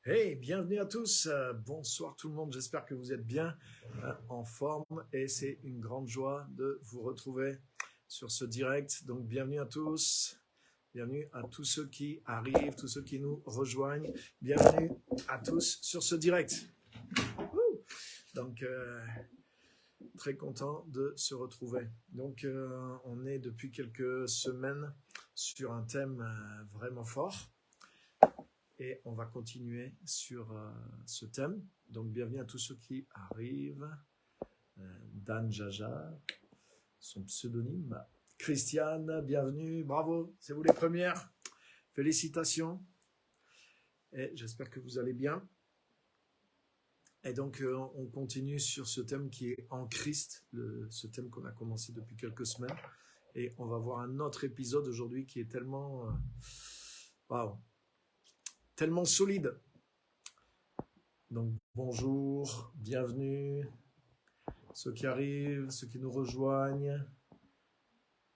Hey, bienvenue à tous. Bonsoir tout le monde. J'espère que vous êtes bien en forme et c'est une grande joie de vous retrouver sur ce direct. Donc, bienvenue à tous. Bienvenue à tous ceux qui arrivent, tous ceux qui nous rejoignent. Bienvenue à tous sur ce direct. Donc, très content de se retrouver. Donc, on est depuis quelques semaines sur un thème vraiment fort. Et on va continuer sur ce thème. Donc, bienvenue à tous ceux qui arrivent. Dan Jaja, son pseudonyme. Christiane, bienvenue, bravo, c'est vous les premières. Félicitations. Et j'espère que vous allez bien. Et donc, on continue sur ce thème qui est en Christ, ce thème qu'on a commencé depuis quelques semaines. Et on va voir un autre épisode aujourd'hui qui est tellement... waouh, tellement solide. Donc, bonjour, bienvenue, ceux qui arrivent, ceux qui nous rejoignent,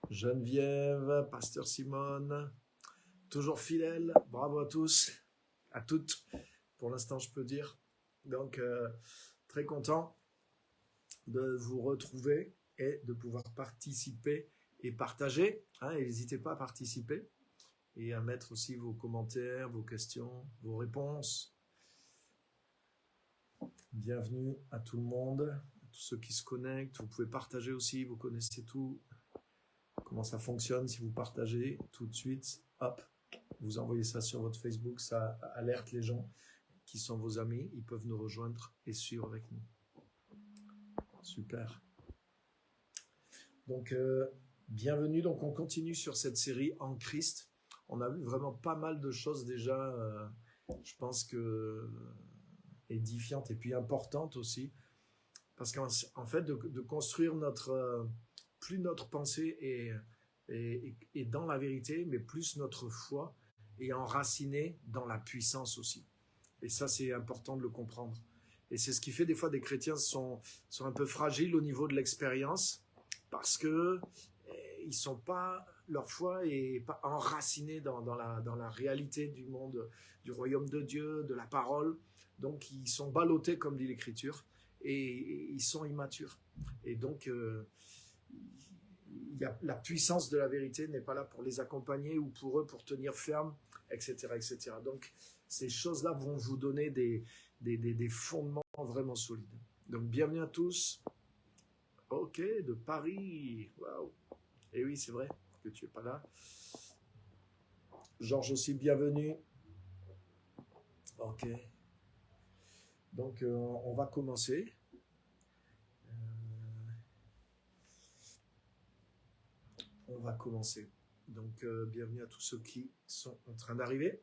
Geneviève, Pasteur Simone, toujours fidèle, bravo à tous, à toutes, pour l'instant je peux dire. Donc, très content de vous retrouver et de pouvoir participer et partager. Et n'hésitez pas à participer et à mettre aussi vos commentaires, vos questions, vos réponses. Bienvenue à tout le monde, à tous ceux qui se connectent. Vous pouvez partager aussi, vous connaissez tout. Comment ça fonctionne si vous partagez tout de suite. Hop, vous envoyez ça sur votre Facebook, ça alerte les gens qui sont vos amis. Ils peuvent nous rejoindre et suivre avec nous. Super. Donc, bienvenue. Donc, on continue sur cette série en Christ. On a vu vraiment pas mal de choses déjà, je pense que édifiantes et puis importantes aussi. Parce qu'en fait, de construire plus notre pensée est dans la vérité, mais plus notre foi est enracinée dans la puissance aussi. Et ça, c'est important de le comprendre. Et c'est ce qui fait des fois des chrétiens sont un peu fragiles au niveau de l'expérience parce que ils sont pas, leur foi est pas enracinée dans la réalité du monde, du royaume de Dieu, de la parole. Donc, ils sont ballottés, comme dit l'Écriture, et ils sont immatures. Et donc, la puissance de la vérité n'est pas là pour les accompagner ou pour eux pour tenir ferme, etc. etc. Donc, ces choses-là vont vous donner des fondements vraiment solides. Donc, bienvenue à tous. Ok, de Paris. Waouh. Et oui, c'est vrai que tu n'es pas là. Georges aussi, bienvenue. Ok. Donc, on va commencer. On va commencer. Donc, bienvenue à tous ceux qui sont en train d'arriver.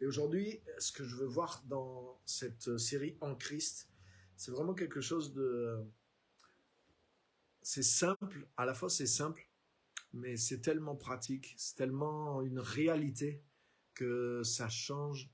Et aujourd'hui, ce que je veux voir dans cette série En Christ, c'est vraiment quelque chose de... C'est simple, à la fois c'est simple, mais c'est tellement pratique, c'est tellement une réalité que ça change,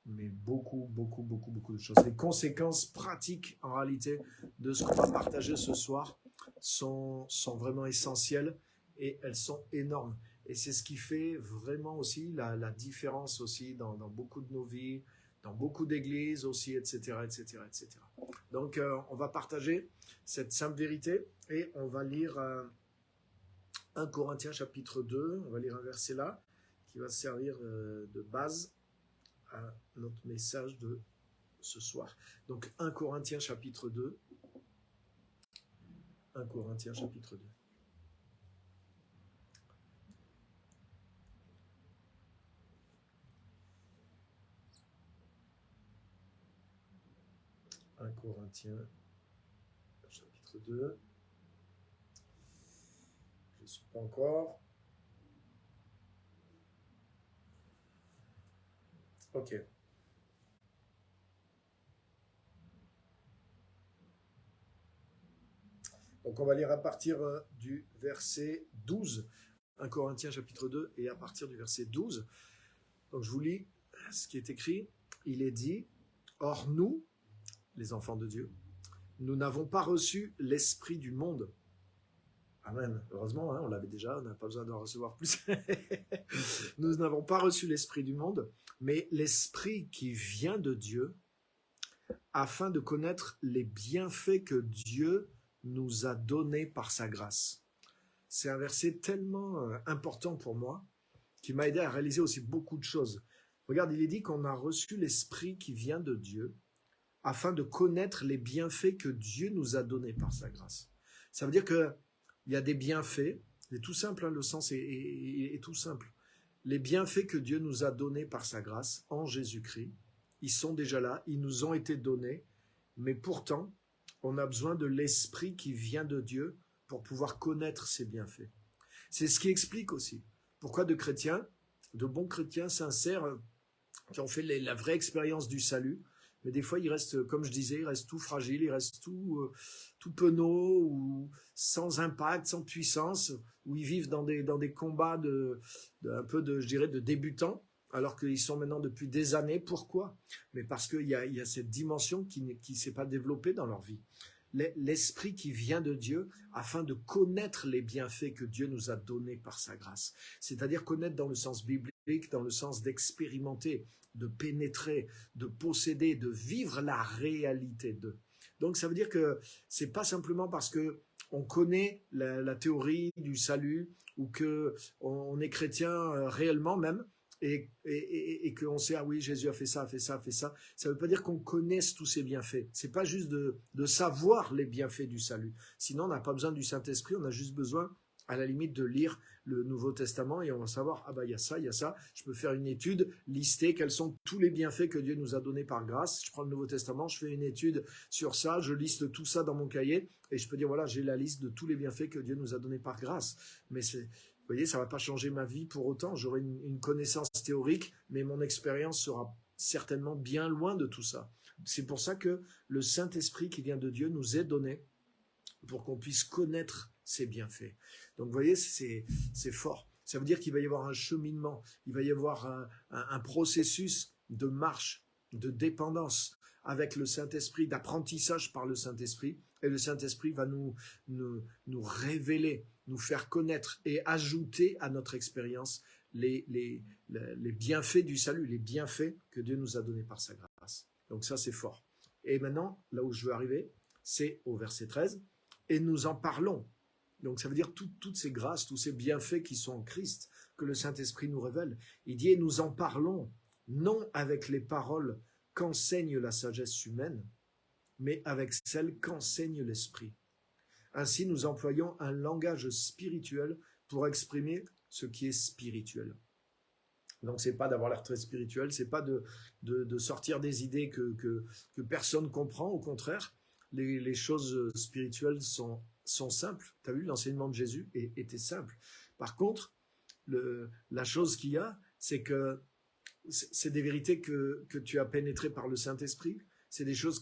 mais beaucoup de choses. Les conséquences pratiques, en réalité, de ce qu'on va partager ce soir sont vraiment essentielles et elles sont énormes. Et c'est ce qui fait vraiment aussi la différence aussi dans beaucoup de nos vies, dans beaucoup d'églises aussi, etc., etc., etc. Donc, on va partager cette simple vérité et on va lire 1 Corinthiens chapitre 2, on va lire un verset là qui va servir de base à notre message de ce soir. Donc 1 Corinthiens chapitre 2. 1 Corinthiens chapitre 2. « 1 Corinthiens chapitre 2. Je ne suis pas encore. Ok. Donc on va lire à partir du verset 12. 1 Corinthiens chapitre 2 et à partir du verset 12. Donc je vous lis ce qui est écrit. Il est dit, « Or nous, les enfants de Dieu, nous n'avons pas reçu l'esprit du monde. Amen. Heureusement, hein, on l'avait déjà, on n'a pas besoin d'en recevoir plus. Nous n'avons pas reçu l'Esprit du monde, mais l'Esprit qui vient de Dieu, afin de connaître les bienfaits que Dieu nous a donnés par sa grâce. C'est un verset tellement important pour moi, qui m'a aidé à réaliser aussi beaucoup de choses. Regarde, il est dit qu'on a reçu l'Esprit qui vient de Dieu, afin de connaître les bienfaits que Dieu nous a donnés par sa grâce. Ça veut dire qu'il y a des bienfaits, c'est tout simple, hein, le sens est tout simple. Les bienfaits que Dieu nous a donnés par sa grâce en Jésus-Christ, ils sont déjà là, ils nous ont été donnés, mais pourtant, on a besoin de l'Esprit qui vient de Dieu pour pouvoir connaître ces bienfaits. C'est ce qui explique aussi pourquoi de chrétiens, de bons chrétiens sincères, qui ont fait la vraie expérience du salut, mais des fois, ils restent, comme je disais, ils restent tout fragiles, ils restent tout penauds, ou sans impact, sans puissance, où ils vivent dans des combats un peu je dirais, de débutants, alors qu'ils sont maintenant depuis des années. Pourquoi? Mais parce qu'il y a cette dimension qui ne s'est pas développée dans leur vie. L'Esprit qui vient de Dieu afin de connaître les bienfaits que Dieu nous a donnés par sa grâce. C'est-à-dire connaître dans le sens biblique, dans le sens d'expérimenter, de pénétrer, de posséder, de vivre la réalité d'eux. Donc ça veut dire que c'est pas simplement parce que on connaît la théorie du salut ou que on est chrétien réellement même, et qu'on sait, ah oui, Jésus a fait ça, a fait ça, a fait ça. Ça ne veut pas dire qu'on connaisse tous ces bienfaits. C'est pas juste de savoir les bienfaits du salut. Sinon, on n'a pas besoin du Saint-Esprit, on a juste besoin, à la limite, de lire le Nouveau Testament et on va savoir, ah bah il y a ça, il y a ça. Je peux faire une étude, lister quels sont tous les bienfaits que Dieu nous a donnés par grâce. Je prends le Nouveau Testament, je fais une étude sur ça, je liste tout ça dans mon cahier et je peux dire, voilà, j'ai la liste de tous les bienfaits que Dieu nous a donnés par grâce. Mais vous voyez, ça ne va pas changer ma vie pour autant. J'aurai une connaissance théorique, mais mon expérience sera certainement bien loin de tout ça. C'est pour ça que le Saint-Esprit qui vient de Dieu nous est donné pour qu'on puisse connaître ses bienfaits. Donc vous voyez, c'est fort. Ça veut dire qu'il va y avoir un cheminement, il va y avoir un processus de marche, de dépendance avec le Saint-Esprit, d'apprentissage par le Saint-Esprit. Et le Saint-Esprit va nous révéler, nous faire connaître et ajouter à notre expérience les bienfaits du salut, les bienfaits que Dieu nous a donnés par sa grâce. Donc ça, c'est fort. Et maintenant, là où je veux arriver, c'est au verset 13. Et nous en parlons. Donc ça veut dire toutes ces grâces, tous ces bienfaits qui sont en Christ, que le Saint-Esprit nous révèle. Il dit, et nous en parlons, non avec les paroles qu'enseigne la sagesse humaine, mais avec celles qu'enseigne l'Esprit. Ainsi, nous employons un langage spirituel pour exprimer ce qui est spirituel. Donc, c'est pas d'avoir l'air très spirituel, c'est pas de sortir des idées que personne comprend. Au contraire, les choses spirituelles sont simples. Tu as vu, l'enseignement de Jésus était simple. Par contre, la chose qu'il y a, c'est que c'est des vérités que tu as pénétrées par le Saint-Esprit. C'est des choses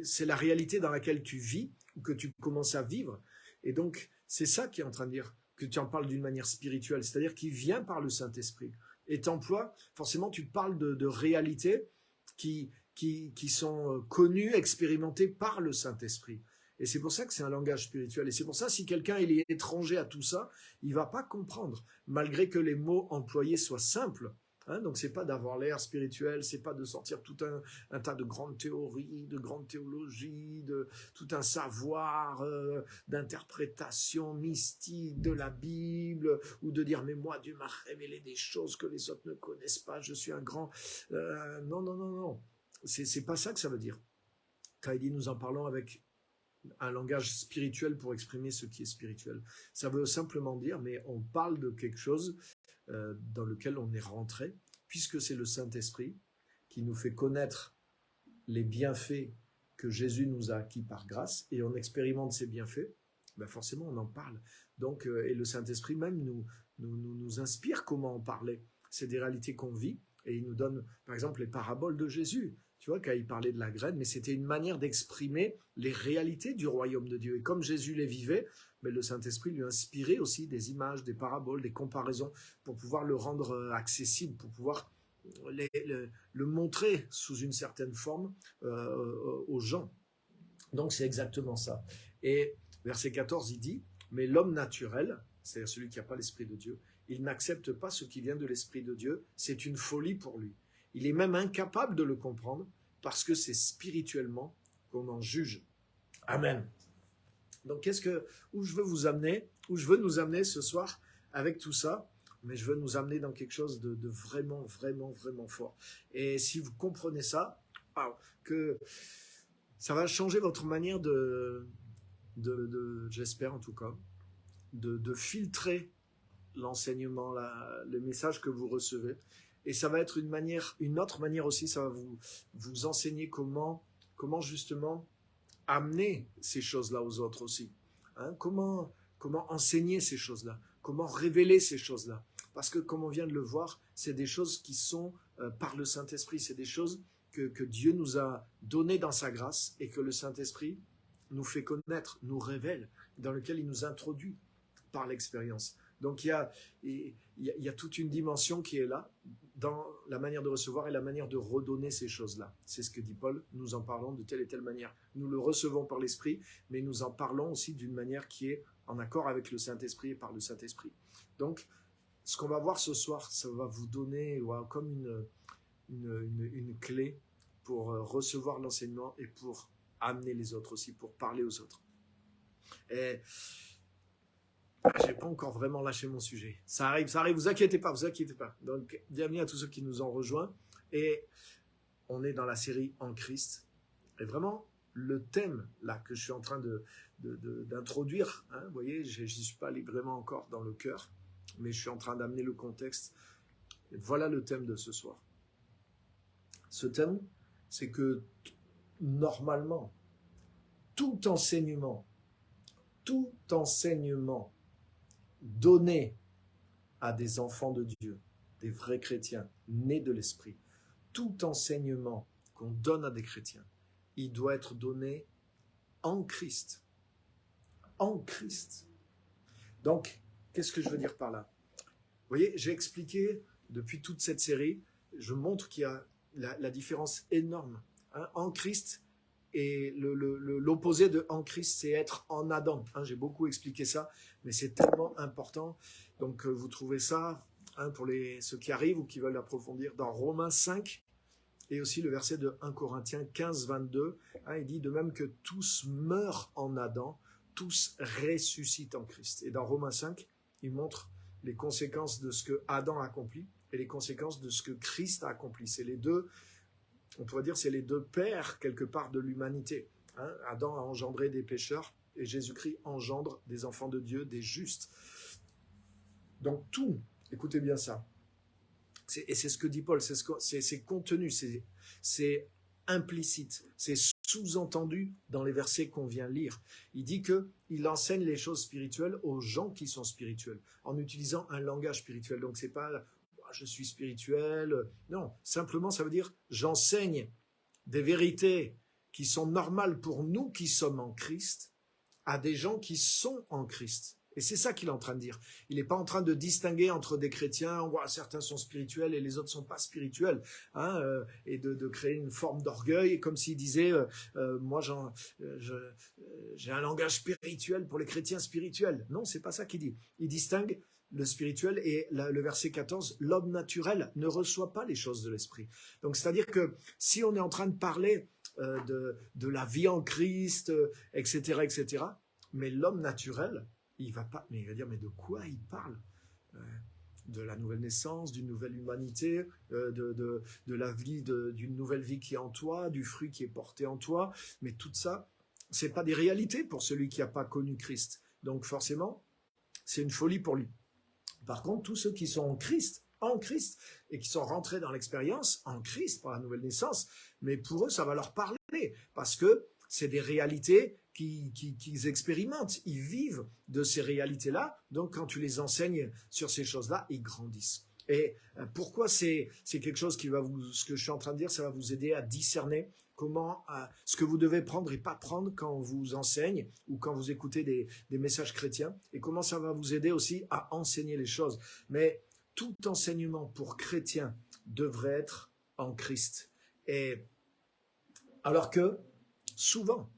c'est la réalité dans laquelle tu vis ou que tu commences à vivre. Et donc, c'est ça qui est en train de dire que tu en parles d'une manière spirituelle, c'est-à-dire qu'il vient par le Saint-Esprit. Et t'emploies, forcément, tu parles de réalités qui sont connues, expérimentées par le Saint-Esprit. Et c'est pour ça que c'est un langage spirituel. Et c'est pour ça, si quelqu'un il est étranger à tout ça, il va pas comprendre, malgré que les mots employés soient simples. Hein, donc c'est pas d'avoir l'air spirituel, c'est pas de sortir tout un tas de grandes théories, de grandes théologies, de tout un savoir d'interprétation mystique de la Bible, ou de dire mais moi Dieu m'a révélé des choses que les autres ne connaissent pas, je suis un grand... non. C'est pas ça que ça veut dire. Quand il dit nous en parlons avec un langage spirituel pour exprimer ce qui est spirituel. Ça veut simplement dire, mais on parle de quelque chose dans lequel on est rentré, puisque c'est le Saint-Esprit qui nous fait connaître les bienfaits que Jésus nous a acquis par grâce, et on expérimente ces bienfaits, ben forcément on en parle. Donc, et le Saint-Esprit même nous inspire comment en parler. C'est des réalités qu'on vit, et il nous donne, par exemple, les paraboles de Jésus. Tu vois, quand il parlait de la graine, mais c'était une manière d'exprimer les réalités du royaume de Dieu. Et comme Jésus les vivait, mais le Saint-Esprit lui inspirait aussi des images, des paraboles, des comparaisons, pour pouvoir le rendre accessible, pour pouvoir le montrer sous une certaine forme aux gens. Donc c'est exactement ça. Et verset 14, il dit, Mais l'homme naturel, c'est-à-dire celui qui n'a pas l'Esprit de Dieu, il n'accepte pas ce qui vient de l'Esprit de Dieu. C'est une folie pour lui. Il est même incapable de le comprendre parce que c'est spirituellement qu'on en juge. Amen. Donc, où je veux vous amener, où je veux nous amener ce soir avec tout ça, mais je veux nous amener dans quelque chose de vraiment, vraiment, vraiment fort. Et si vous comprenez ça, que ça va changer votre manière j'espère en tout cas, de filtrer l'enseignement, le message que vous recevez. Et ça va être une autre manière aussi, ça va vous enseigner comment justement amener ces choses-là aux autres aussi. Hein, comment enseigner ces choses-là, comment révéler ces choses-là. Parce que comme on vient de le voir, c'est des choses qui sont par le Saint-Esprit, c'est des choses que Dieu nous a données dans sa grâce et que le Saint-Esprit nous fait connaître, nous révèle, dans lequel il nous introduit par l'expérience. Donc il y a toute une dimension qui est là dans la manière de recevoir et la manière de redonner ces choses-là. C'est ce que dit Paul, nous en parlons de telle et telle manière. Nous le recevons par l'Esprit, mais nous en parlons aussi d'une manière qui est en accord avec le Saint-Esprit et par le Saint-Esprit. Donc, ce qu'on va voir ce soir, ça va vous donner comme une clé pour recevoir l'enseignement et pour amener les autres aussi, pour parler aux autres. Et j'ai pas encore vraiment lâché mon sujet. Ça arrive, vous inquiétez pas. Donc, bienvenue à tous ceux qui nous ont rejoints. Et on est dans la série En Christ. Et vraiment, le thème là que je suis en train d'introduire, hein, vous voyez, je n'y suis pas allé vraiment encore dans le cœur, mais je suis en train d'amener le contexte. Et voilà le thème de ce soir. Ce thème, c'est que normalement, tout enseignement donné à des enfants de Dieu, des vrais chrétiens, nés de l'Esprit, tout enseignement qu'on donne à des chrétiens, il doit être donné en Christ. En Christ. Donc, qu'est-ce que je veux dire par là? Vous voyez, j'ai expliqué depuis toute cette série, je montre qu'il y a la différence énorme. Hein, en Christ, et l'opposé de en Christ, c'est être en Adam. Hein, j'ai beaucoup expliqué ça, mais c'est tellement important. Donc, vous trouvez ça, hein, pour ceux qui arrivent ou qui veulent approfondir, dans Romains 5, et aussi le verset de 1 Corinthiens 15, 22. Hein, il dit, de même que tous meurent en Adam, tous ressuscitent en Christ. Et dans Romains 5, il montre les conséquences de ce que Adam a accompli et les conséquences de ce que Christ a accompli. C'est les deux, on pourrait dire, c'est les deux pères, quelque part, de l'humanité. Hein, Adam a engendré des pécheurs et Jésus-Christ engendre des enfants de Dieu, des justes. Donc tout, écoutez bien ça, et c'est ce que dit Paul, c'est contenu, c'est implicite, c'est sous-entendu dans les versets qu'on vient lire. Il dit qu'il enseigne les choses spirituelles aux gens qui sont spirituels, en utilisant un langage spirituel. Donc c'est pas « je suis spirituel », non, simplement ça veut dire « j'enseigne des vérités qui sont normales pour nous qui sommes en Christ à des gens qui sont en Christ ». Et c'est ça qu'il est en train de dire. Il n'est pas en train de distinguer entre des chrétiens, certains sont spirituels et les autres ne sont pas spirituels, hein, et de créer une forme d'orgueil, comme s'il disait moi j'ai un langage spirituel pour les chrétiens spirituels. Non, c'est pas ça qu'il dit. Il distingue le spirituel et le verset 14, l'homme naturel ne reçoit pas les choses de l'esprit. Donc c'est-à-dire que si on est en train de parler de la vie en Christ, etc., mais l'homme naturel, il va dire, mais de quoi il parle? De la nouvelle naissance, d'une nouvelle humanité, de la vie, d'une nouvelle vie qui est en toi, du fruit qui est porté en toi. Mais tout ça, c'est pas des réalités pour celui qui n'a pas connu Christ. Donc forcément, c'est une folie pour lui. Par contre, tous ceux qui sont en Christ, et qui sont rentrés dans l'expérience en Christ par la nouvelle naissance, mais pour eux, ça va leur parler, parce que c'est des réalités qu'ils expérimentent, ils vivent de ces réalités-là. Donc, quand tu les enseignes sur ces choses-là, ils grandissent. Et pourquoi c'est quelque chose ce que je suis en train de dire, ça va vous aider à discerner ce que vous devez prendre et pas prendre quand on vous enseigne ou quand vous écoutez des messages chrétiens, et comment ça va vous aider aussi à enseigner les choses. Mais tout enseignement pour chrétiens devrait être en Christ. Et alors que souvent,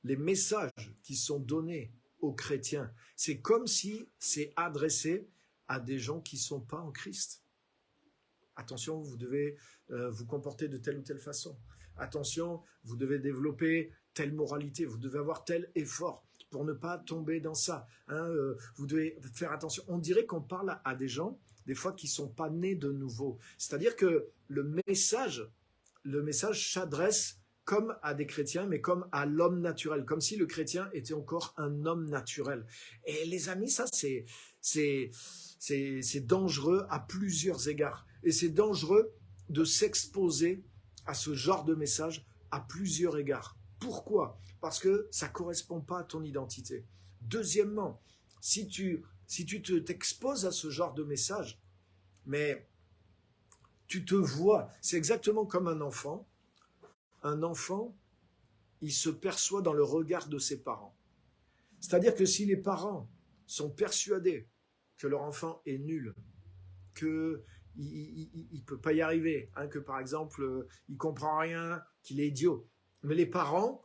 les messages qui sont donnés aux chrétiens. C'est comme si c'est adressé à des gens qui ne sont pas en Christ. Attention, vous devez vous comporter de telle ou telle façon. Attention, vous devez développer telle moralité, vous devez avoir tel effort pour ne pas tomber dans ça. Vous devez faire attention. On dirait qu'on parle à des gens, des fois, qui ne sont pas nés de nouveau. C'est-à-dire que le message s'adresse comme à des chrétiens, mais comme à l'homme naturel, comme si le chrétien était encore un homme naturel. Et les amis, ça, c'est dangereux à plusieurs égards. Et c'est dangereux de s'exposer à ce genre de message à plusieurs égards. Pourquoi ? Parce que ça ne correspond pas à ton identité. Deuxièmement, si tu t'exposes à ce genre de message, mais tu te vois, c'est exactement comme un enfant. Un enfant, il se perçoit dans le regard de ses parents. C'est-à-dire que si les parents sont persuadés que leur enfant est nul, qu'il ne peut pas y arriver, que par exemple, il ne comprend rien, qu'il est idiot, mais les parents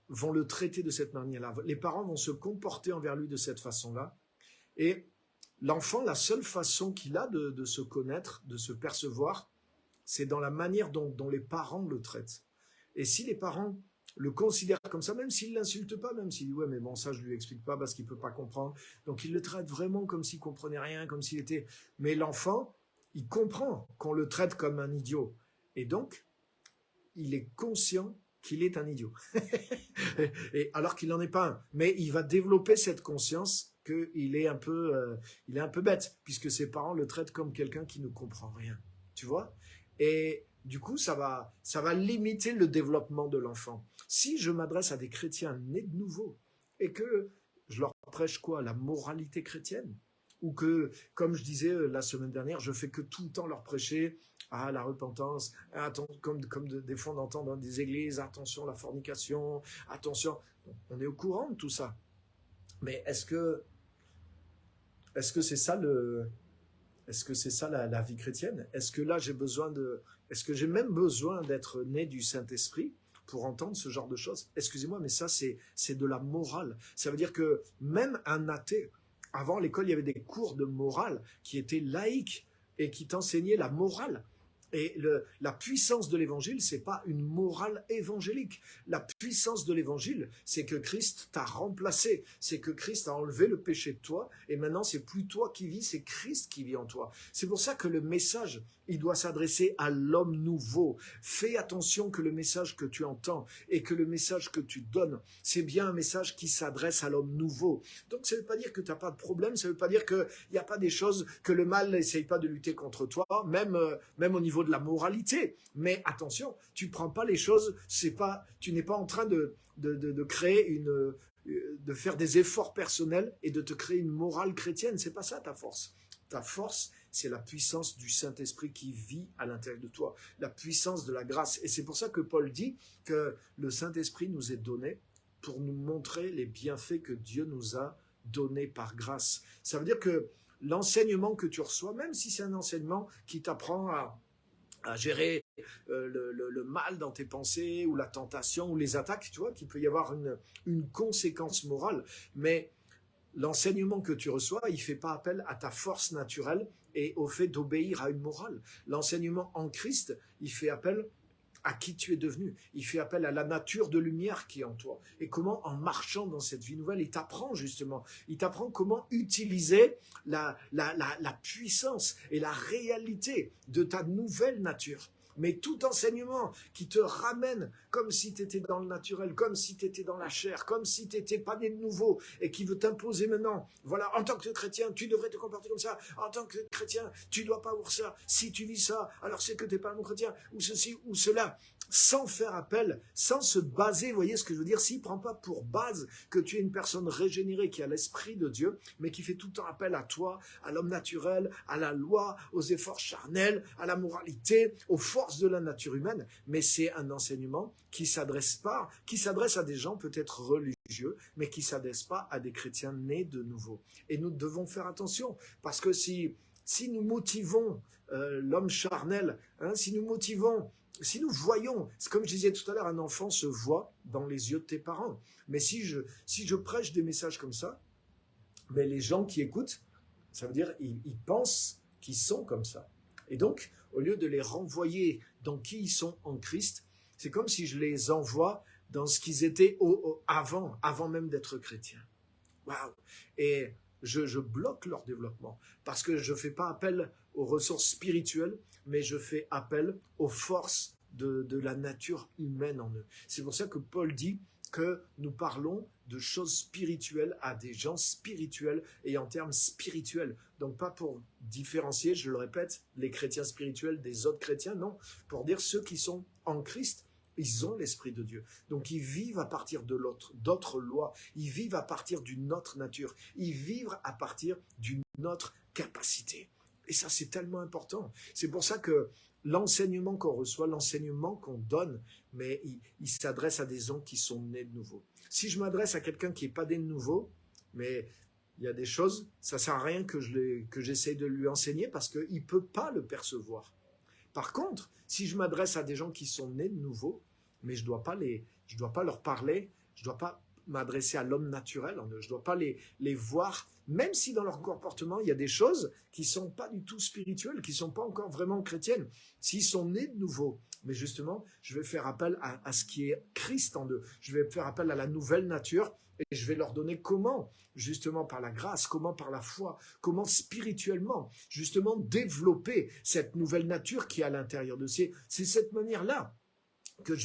vont le traiter de cette manière-là. Les parents vont se comporter envers lui de cette façon-là. Et l'enfant, la seule façon qu'il a de se connaître, de se percevoir, c'est dans la manière dont les parents le traitent. Et si les parents le considèrent comme ça, même s'ils ne l'insultent pas, même s'ils disent « ouais, mais bon, ça, je ne lui explique pas parce qu'il ne peut pas comprendre ». Donc, ils le traitent vraiment comme s'il ne comprenait rien, comme s'il était… Mais l'enfant, il comprend qu'on le traite comme un idiot. Et donc, il est conscient qu'il est un idiot. Et alors qu'il n'en est pas un. Mais il va développer cette conscience qu'il est un peu bête, puisque ses parents le traitent comme quelqu'un qui ne comprend rien. Tu vois ? Et du coup, ça va limiter le développement de l'enfant. Si je m'adresse à des chrétiens nés de nouveau et que je leur prêche quoi ? La moralité chrétienne ? Ou que, comme je disais la semaine dernière, je fais que tout le temps leur prêcher la repentance, comme des fois on entend dans des églises, attention la fornication, attention, on est au courant de tout ça. Mais est-ce que c'est ça la vie chrétienne ? Est-ce que là est-ce que j'ai même besoin d'être né du Saint-Esprit pour entendre ce genre de choses ? Excusez-moi, mais ça c'est de la morale. Ça veut dire que même un athée, avant à l'école il y avait des cours de morale qui étaient laïques et qui t'enseignaient la morale. Et la puissance de l'évangile, c'est pas une morale évangélique. La puissance de l'évangile, c'est que Christ t'a remplacé. C'est que Christ a enlevé le péché de toi. Et maintenant, c'est plus toi qui vis, c'est Christ qui vit en toi. C'est pour ça que le message, il doit s'adresser à l'homme nouveau. Fais attention que le message que tu entends et que le message que tu donnes, c'est bien un message qui s'adresse à l'homme nouveau. Donc, ça ne veut pas dire que tu n'as pas de problème. Ça ne veut pas dire qu'il n'y a pas des choses que le mal n'essaye pas de lutter contre toi, même au niveau de la moralité. Mais attention, tu ne prends pas les choses, tu n'es pas en train de créer de faire des efforts personnels et de te créer une morale chrétienne. C'est pas ça ta force. Ta force, c'est la puissance du Saint-Esprit qui vit à l'intérieur de toi, la puissance de la grâce. Et c'est pour ça que Paul dit que le Saint-Esprit nous est donné pour nous montrer les bienfaits que Dieu nous a donnés par grâce. Ça veut dire que l'enseignement que tu reçois, même si c'est un enseignement qui t'apprend à gérer le mal dans tes pensées ou la tentation ou les attaques, tu vois, qu'il peut y avoir une conséquence morale. Mais l'enseignement que tu reçois, il ne fait pas appel à ta force naturelle et au fait d'obéir à une morale. L'enseignement en Christ, il fait appel à qui tu es devenu. Il fait appel à la nature de lumière qui est en toi. Et comment, en marchant dans cette vie nouvelle, il t'apprend justement. Il t'apprend comment utiliser la puissance et la réalité de ta nouvelle nature. Mais tout enseignement qui te ramène comme si tu étais dans le naturel, comme si tu étais dans la chair, comme si tu n'étais pas né de nouveau et qui veut t'imposer maintenant. Voilà, en tant que chrétien, tu devrais te comporter comme ça. En tant que chrétien, tu ne dois pas voir ça. Si tu vis ça, alors c'est que tu n'es pas un bon chrétien, ou ceci, ou cela. Sans faire appel, sans se baser, vous voyez ce que je veux dire, s'il ne prend pas pour base que tu es une personne régénérée qui a l'Esprit de Dieu, mais qui fait tout le temps appel à toi, à l'homme naturel, à la loi, aux efforts charnels, à la moralité, aux forces de la nature humaine, mais c'est un enseignement qui s'adresse à des gens peut-être religieux, mais qui ne s'adresse pas à des chrétiens nés de nouveau. Et nous devons faire attention, parce que si nous motivons l'homme charnel, si nous motivons Si nous voyons, c'est comme je disais tout à l'heure, un enfant se voit dans les yeux de tes parents. Mais si je prêche des messages comme ça, mais les gens qui écoutent, ça veut dire ils pensent qu'ils sont comme ça. Et donc, au lieu de les renvoyer dans qui ils sont en Christ, c'est comme si je les envoie dans ce qu'ils étaient avant même d'être chrétiens. Waouh! Et je bloque leur développement parce que je ne fais pas appel aux ressources spirituelles, mais je fais appel aux forces de la nature humaine en eux. C'est pour ça que Paul dit que nous parlons de choses spirituelles à des gens spirituels et en termes spirituels. Donc pas pour différencier, je le répète, les chrétiens spirituels des autres chrétiens, non, pour dire ceux qui sont en Christ, ils ont l'Esprit de Dieu. Donc ils vivent à partir de d'autres lois, ils vivent à partir d'une autre nature, ils vivent à partir d'une autre capacité. Et ça, c'est tellement important. C'est pour ça que l'enseignement qu'on reçoit, l'enseignement qu'on donne, mais il s'adresse à des gens qui sont nés de nouveau. Si je m'adresse à quelqu'un qui n'est pas né de nouveau, mais il y a des choses, ça ne sert à rien que j'essaye de lui enseigner parce qu'il ne peut pas le percevoir. Par contre, si je m'adresse à des gens qui sont nés de nouveau, mais je dois pas leur parler, je ne dois pas m'adresser à l'homme naturel en eux, je ne dois pas les voir, même si dans leur comportement, il y a des choses qui ne sont pas du tout spirituelles, qui ne sont pas encore vraiment chrétiennes. S'ils sont nés de nouveau, mais justement, je vais faire appel à ce qui est Christ en eux, je vais faire appel à la nouvelle nature, et je vais leur donner comment, justement par la grâce, comment par la foi, comment spirituellement, justement développer cette nouvelle nature qui est à l'intérieur de ces. C'est cette manière-là que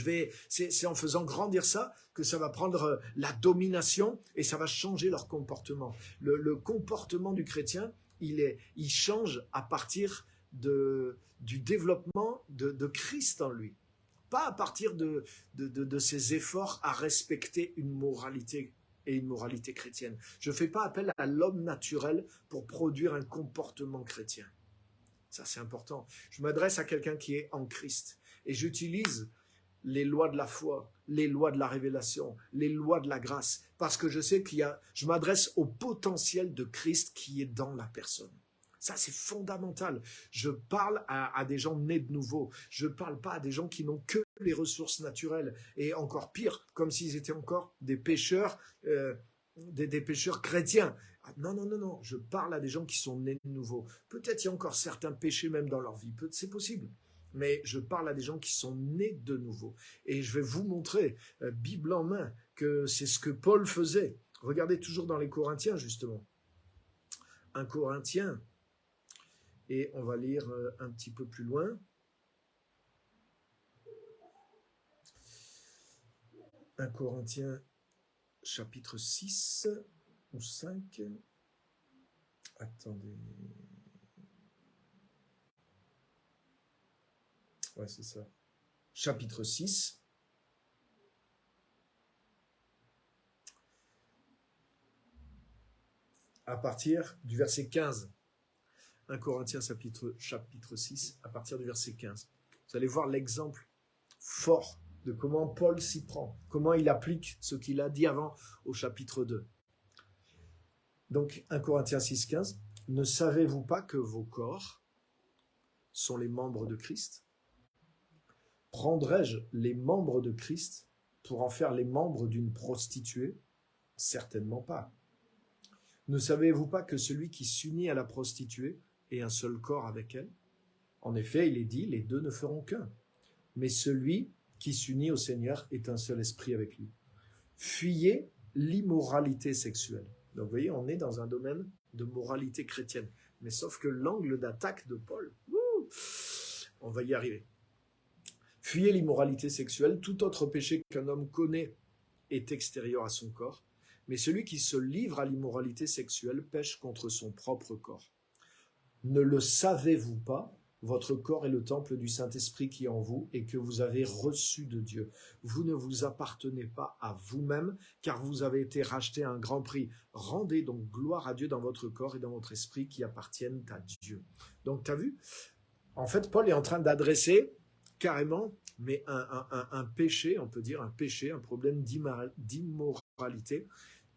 c'est en faisant grandir ça que ça va prendre la domination et ça va changer leur comportement. Le comportement du chrétien, il change à partir du développement de Christ en lui. Pas à partir de ses efforts à respecter une moralité et une moralité chrétienne. Je ne fais pas appel à l'homme naturel pour produire un comportement chrétien. Ça, c'est important. Je m'adresse à quelqu'un qui est en Christ et j'utilise les lois de la foi, les lois de la révélation, les lois de la grâce, parce que je sais je m'adresse au potentiel de Christ qui est dans la personne. Ça, c'est fondamental. Je parle à des gens nés de nouveau. Je ne parle pas à des gens qui n'ont que les ressources naturelles. Et encore pire, comme s'ils étaient encore des pécheurs, des pécheurs chrétiens. Non, non, non, non. Je parle à des gens qui sont nés de nouveau. Peut-être il y a encore certains péchés même dans leur vie. C'est possible. Mais je parle à des gens qui sont nés de nouveau. Et je vais vous montrer, Bible en main, que c'est ce que Paul faisait. Regardez toujours dans les Corinthiens, justement. Un Corinthien. Et on va lire un petit peu plus loin. 1 Corinthiens, chapitre 6 ou 5. Attendez. Ouais, c'est ça. Chapitre 6. À partir du verset 15. 1 Corinthiens chapitre 6, à partir du verset 15. Vous allez voir l'exemple fort de comment Paul s'y prend, comment il applique ce qu'il a dit avant au chapitre 2. Donc 1 Corinthiens 6, 15. Ne savez-vous pas que vos corps sont les membres de Christ ? Prendrais-je les membres de Christ pour en faire les membres d'une prostituée ? Certainement pas. Ne savez-vous pas que celui qui s'unit à la prostituée est un seul corps avec elle ? En effet, il est dit, les deux ne feront qu'un. Mais celui qui s'unit au Seigneur est un seul esprit avec lui. Fuyez l'immoralité sexuelle. Donc vous voyez, on est dans un domaine de moralité chrétienne. Mais sauf que l'angle d'attaque de Paul, on va y arriver. Fuyez l'immoralité sexuelle, tout autre péché qu'un homme connaît est extérieur à son corps. Mais celui qui se livre à l'immoralité sexuelle pêche contre son propre corps. Ne le savez-vous pas ? Votre corps est le temple du Saint-Esprit qui est en vous et que vous avez reçu de Dieu. Vous ne vous appartenez pas à vous-même, car vous avez été racheté à un grand prix. Rendez donc gloire à Dieu dans votre corps et dans votre esprit qui appartiennent à Dieu. Donc, tu as vu ? En fait, Paul est en train d'adresser carrément, mais un péché, on peut dire un péché, un problème d'immoralité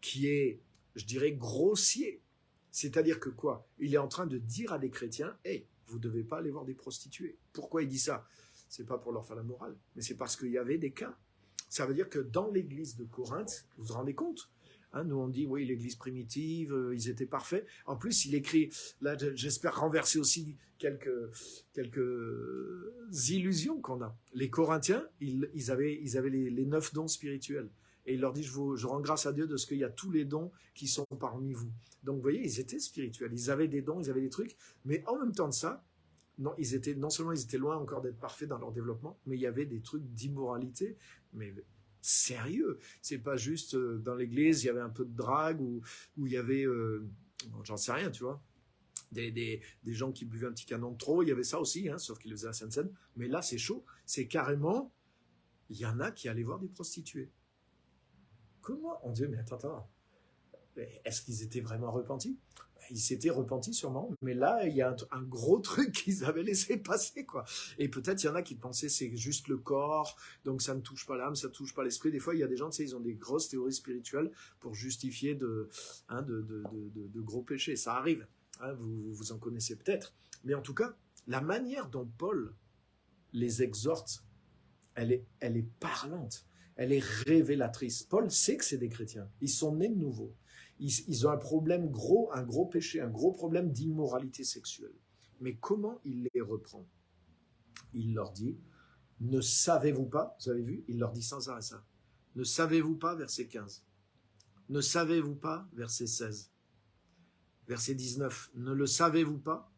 qui est, je dirais, grossier. C'est-à-dire que quoi ? Il est en train de dire à des chrétiens, « Hey, vous ne devez pas aller voir des prostituées. » Pourquoi il dit ça ? c'est pas pour leur faire la morale, mais c'est parce qu'il y avait des cas. Ça veut dire que dans l'église de Corinthe, vous vous rendez compte, hein, nous on dit, oui, l'église primitive, ils étaient parfaits. En plus, il écrit, là j'espère renverser aussi quelques illusions qu'on a. Les Corinthiens, ils avaient les 9 dons spirituels. Et il leur dit, je rends grâce à Dieu de ce qu'il y a tous les dons qui sont parmi vous. Donc vous voyez, ils étaient spirituels, ils avaient des dons, ils avaient des trucs, mais en même temps de ça, non seulement ils étaient loin encore d'être parfaits dans leur développement, mais il y avait des trucs d'immoralité, mais sérieux. C'est pas juste dans l'église, il y avait un peu de drague, ou il y avait, j'en sais rien, tu vois, des gens qui buvaient un petit canon de trop, il y avait ça aussi, hein, sauf qu'ils le faisaient à Sainte-Seine. Mais là, c'est chaud, c'est carrément, il y en a qui allaient voir des prostituées. Comment? On dit, mais attends, est-ce qu'ils étaient vraiment repentis? Ils s'étaient repentis sûrement, mais là, il y a un gros truc qu'ils avaient laissé passer, quoi. Et peut-être il y en a qui pensaient c'est juste le corps, donc ça ne touche pas l'âme, ça ne touche pas l'esprit. Des fois, il y a des gens, tu sais, ils ont des grosses théories spirituelles pour justifier de gros péchés. Ça arrive, hein, vous en connaissez peut-être. Mais en tout cas, la manière dont Paul les exhorte, elle est parlante, elle est révélatrice. Paul sait que c'est des chrétiens, ils sont nés de nouveau. Ils ont un problème un gros péché, un gros problème d'immoralité sexuelle. Mais comment il les reprend? Il leur dit, ne savez-vous pas, vous avez vu, il leur dit sans arrêt ça, ne savez-vous pas, verset 15, ne savez-vous pas, verset 16, verset 19, ne le savez-vous pas?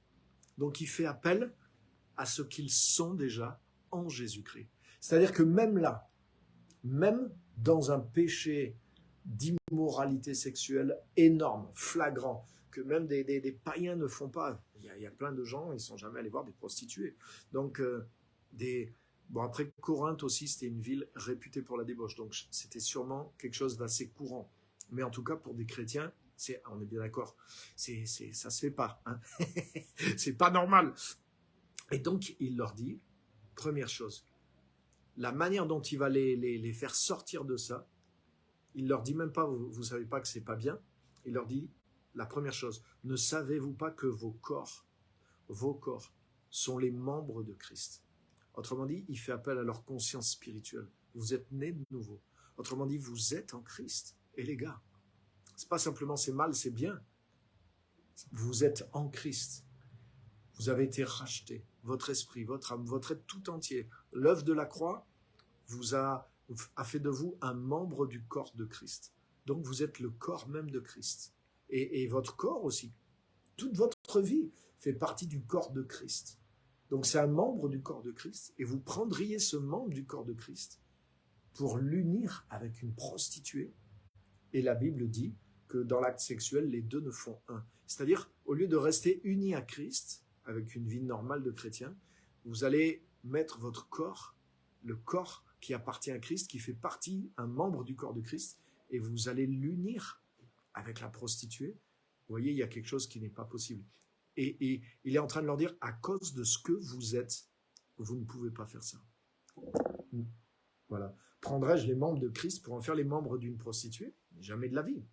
Donc il fait appel à ce qu'ils sont déjà en Jésus-Christ. C'est-à-dire que même là, même dans un péché d'immoralité sexuelle énorme, flagrant, que même des païens ne font pas. Il y a plein de gens, ils ne sont jamais allés voir des prostituées. Donc, bon, après, Corinthe aussi, c'était une ville réputée pour la débauche, donc c'était sûrement quelque chose d'assez courant. Mais en tout cas, pour des chrétiens, on est bien d'accord, ça se fait pas. Hein. C'est pas normal. Et donc, il leur dit, première chose, la manière dont il va les faire sortir de ça, il leur dit même pas, vous savez pas que c'est pas bien. Il leur dit, la première chose, ne savez-vous pas que vos corps sont les membres de Christ? Autrement dit, il fait appel à leur conscience spirituelle. Vous êtes nés de nouveau. Autrement dit, vous êtes en Christ. Et les gars, c'est pas simplement c'est mal, c'est bien. Vous êtes en Christ. Vous avez été rachetés. Votre esprit, votre âme, votre être tout entier. L'œuvre de la croix vous a fait de vous un membre du corps de Christ. Donc vous êtes le corps même de Christ. Et votre corps aussi. Toute votre vie fait partie du corps de Christ. Donc c'est un membre du corps de Christ. Et vous prendriez ce membre du corps de Christ pour l'unir avec une prostituée. Et la Bible dit que dans l'acte sexuel, les deux ne font un. C'est-à-dire, au lieu de rester unis à Christ, avec une vie normale de chrétien, vous allez mettre votre corps, le corps qui appartient à Christ, qui fait partie, un membre du corps de Christ, et vous allez l'unir avec la prostituée. Vous voyez, il y a quelque chose qui n'est pas possible. Et il est en train de leur dire, à cause de ce que vous êtes, vous ne pouvez pas faire ça. Voilà. Prendrais-je les membres de Christ pour en faire les membres d'une prostituée? Jamais de la vie.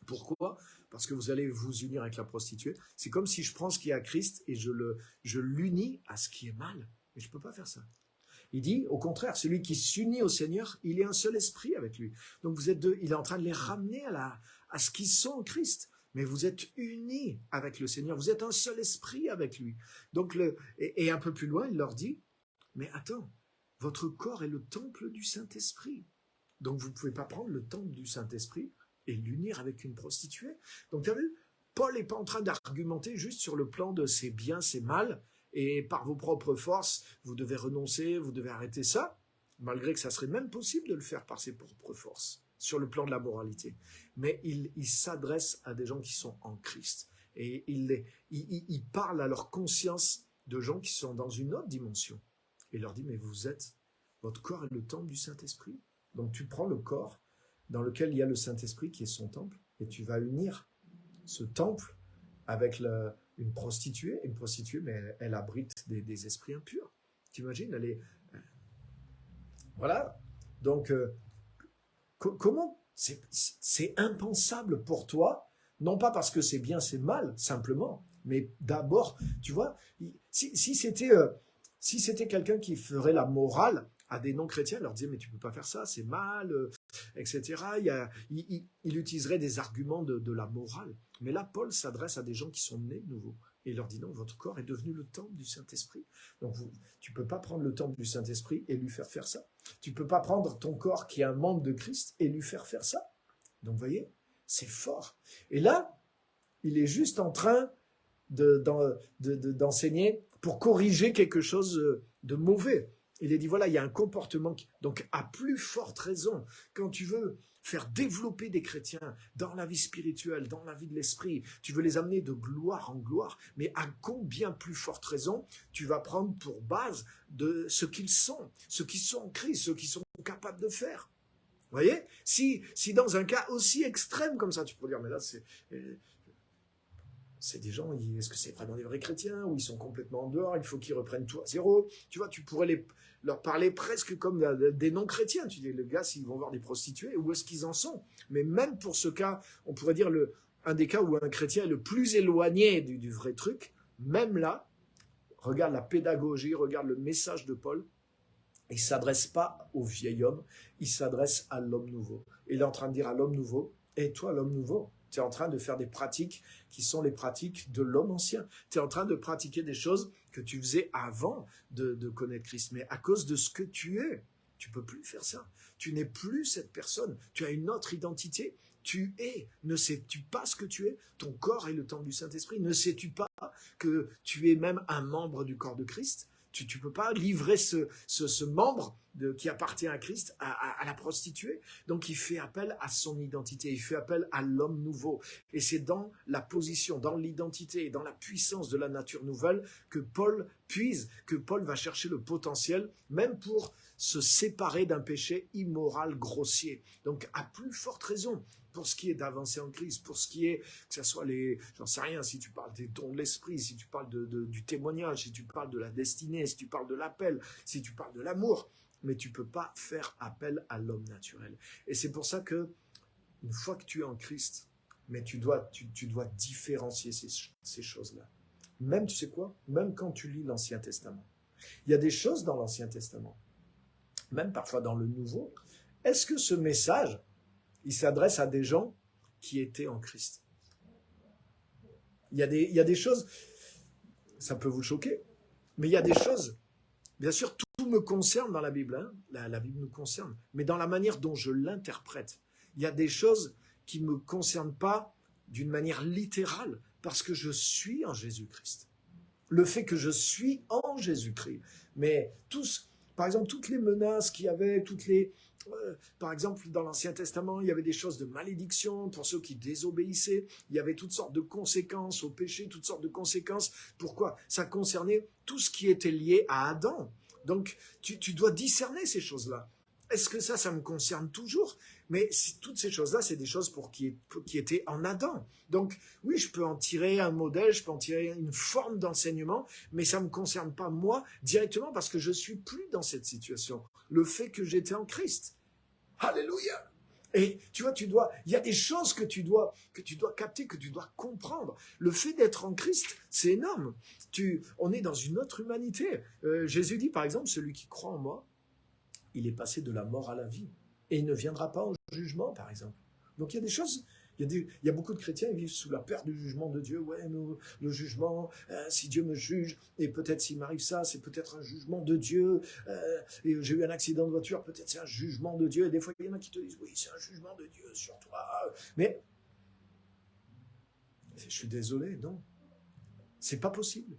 Pourquoi? Parce que vous allez vous unir avec la prostituée. C'est comme si je prends ce qui est à Christ et je l'unis à ce qui est mal. Mais je ne peux pas faire ça. Il dit, au contraire, celui qui s'unit au Seigneur, il est un seul esprit avec lui. Donc vous êtes deux, il est en train de les ramener à ce qu'ils sont en Christ. Mais vous êtes unis avec le Seigneur, vous êtes un seul esprit avec lui. Donc et un peu plus loin, il leur dit, mais attends, votre corps est le temple du Saint-Esprit. Donc vous ne pouvez pas prendre le temple du Saint-Esprit et l'unir avec une prostituée. Donc tu as vu, Paul n'est pas en train d'argumenter juste sur le plan de c'est bien, c'est mal, et par vos propres forces, vous devez renoncer, vous devez arrêter ça, malgré que ça serait même possible de le faire par ses propres forces, sur le plan de la moralité. Mais il s'adresse à des gens qui sont en Christ. Et il parle à leur conscience de gens qui sont dans une autre dimension. Et il leur dit, mais votre corps est le temple du Saint-Esprit. Donc tu prends le corps dans lequel il y a le Saint-Esprit qui est son temple, et tu vas unir ce temple avec une prostituée, mais elle abrite des esprits impurs. T'imagines, elle est... Voilà. Donc, comment c'est impensable pour toi, non pas parce que c'est bien, c'est mal, simplement, mais d'abord, tu vois, si c'était... Si c'était quelqu'un qui ferait la morale à des non-chrétiens, il leur disait, mais tu peux pas faire ça, c'est mal, etc. Il utiliserait des arguments de la morale. Mais là, Paul s'adresse à des gens qui sont nés de nouveau. Et il leur dit, non, votre corps est devenu le temple du Saint-Esprit. Donc, tu peux pas prendre le temple du Saint-Esprit et lui faire ça. Tu peux pas prendre ton corps qui est un membre de Christ et lui faire ça. Donc, vous voyez, c'est fort. Et là, il est juste en train d'enseigner pour corriger quelque chose de mauvais. Il est dit, voilà, il y a un comportement donc à plus forte raison, quand tu veux faire développer des chrétiens dans la vie spirituelle, dans la vie de l'esprit, tu veux les amener de gloire en gloire, mais à combien plus forte raison tu vas prendre pour base de ce qu'ils sont en Christ, ceux qui sont capables de faire. Vous voyez, si dans un cas aussi extrême comme ça, tu peux dire, mais là, c'est des gens, est-ce que c'est vraiment des vrais chrétiens ou ils sont complètement en dehors, il faut qu'ils reprennent tout à zéro. Tu vois, tu pourrais leur parler presque comme des non-chrétiens. Tu dis, les gars, s'ils vont voir des prostituées, où est-ce qu'ils en sont? Mais même pour ce cas, on pourrait dire un des cas où un chrétien est le plus éloigné du vrai truc, même là, regarde la pédagogie, regarde le message de Paul, il ne s'adresse pas au vieil homme, il s'adresse à l'homme nouveau. Il est en train de dire à l'homme nouveau, et toi l'homme nouveau, tu es en train de faire des pratiques qui sont les pratiques de l'homme ancien. Tu es en train de pratiquer des choses que tu faisais avant de connaître Christ. Mais à cause de ce que tu es, tu ne peux plus faire ça. Tu n'es plus cette personne. Tu as une autre identité. Tu es. Ne sais-tu pas ce que tu es? Ton corps est le temple du Saint-Esprit. Ne sais-tu pas que tu es même un membre du corps de Christ? Tu ne peux pas livrer ce membre qui appartient à Christ à la prostituée. Donc il fait appel à son identité, il fait appel à l'homme nouveau. Et c'est dans la position, dans l'identité, dans la puissance de la nature nouvelle que Paul puise, que Paul va chercher le potentiel, même pour se séparer d'un péché immoral grossier. Donc à plus forte raison, pour ce qui est d'avancer en Christ, pour ce qui est, que ce soit j'en sais rien, si tu parles des dons de l'esprit, si tu parles du témoignage, si tu parles de la destinée, si tu parles de l'appel, si tu parles de l'amour, mais tu ne peux pas faire appel à l'homme naturel. Et c'est pour ça que, une fois que tu es en Christ, mais tu dois différencier ces choses-là. Même, tu sais quoi? Même quand tu lis l'Ancien Testament. Il y a des choses dans l'Ancien Testament, même parfois dans le Nouveau. Est-ce que ce message, il s'adresse à des gens qui étaient en Christ? Il y a des choses, ça peut vous choquer, mais il y a des choses, bien sûr, tout me concerne dans la Bible, hein, la Bible nous concerne, mais dans la manière dont je l'interprète, il y a des choses qui ne me concernent pas d'une manière littérale, parce que je suis en Jésus-Christ. Le fait que je suis en Jésus-Christ, mais par exemple, toutes les menaces qu'il y avait, par exemple, dans l'Ancien Testament, il y avait des choses de malédiction pour ceux qui désobéissaient. Il y avait toutes sortes de conséquences au péché, toutes sortes de conséquences. Pourquoi? Ça concernait tout ce qui était lié à Adam. Donc, tu dois discerner ces choses-là. Est-ce que ça me concerne toujours? Mais toutes ces choses-là, c'est des choses qui étaient en Adam. Donc, oui, je peux en tirer un modèle, je peux en tirer une forme d'enseignement, mais ça ne me concerne pas moi directement parce que je ne suis plus dans cette situation. Le fait que j'étais en Christ. Alléluia! Et tu vois, il y a des choses que tu dois capter, que tu dois comprendre. Le fait d'être en Christ, c'est énorme. On est dans une autre humanité. Jésus dit, par exemple, celui qui croit en moi, il est passé de la mort à la vie. Et il ne viendra pas au jugement, par exemple. Donc il y a des choses, il y a beaucoup de chrétiens qui vivent sous la peur du jugement de Dieu. Ouais, mais le jugement, si Dieu me juge, et peut-être s'il m'arrive ça, c'est peut-être un jugement de Dieu. Et j'ai eu un accident de voiture, peut-être c'est un jugement de Dieu. Et des fois, il y en a qui te disent, oui, c'est un jugement de Dieu sur toi. Mais je suis désolé, non. C'est pas possible.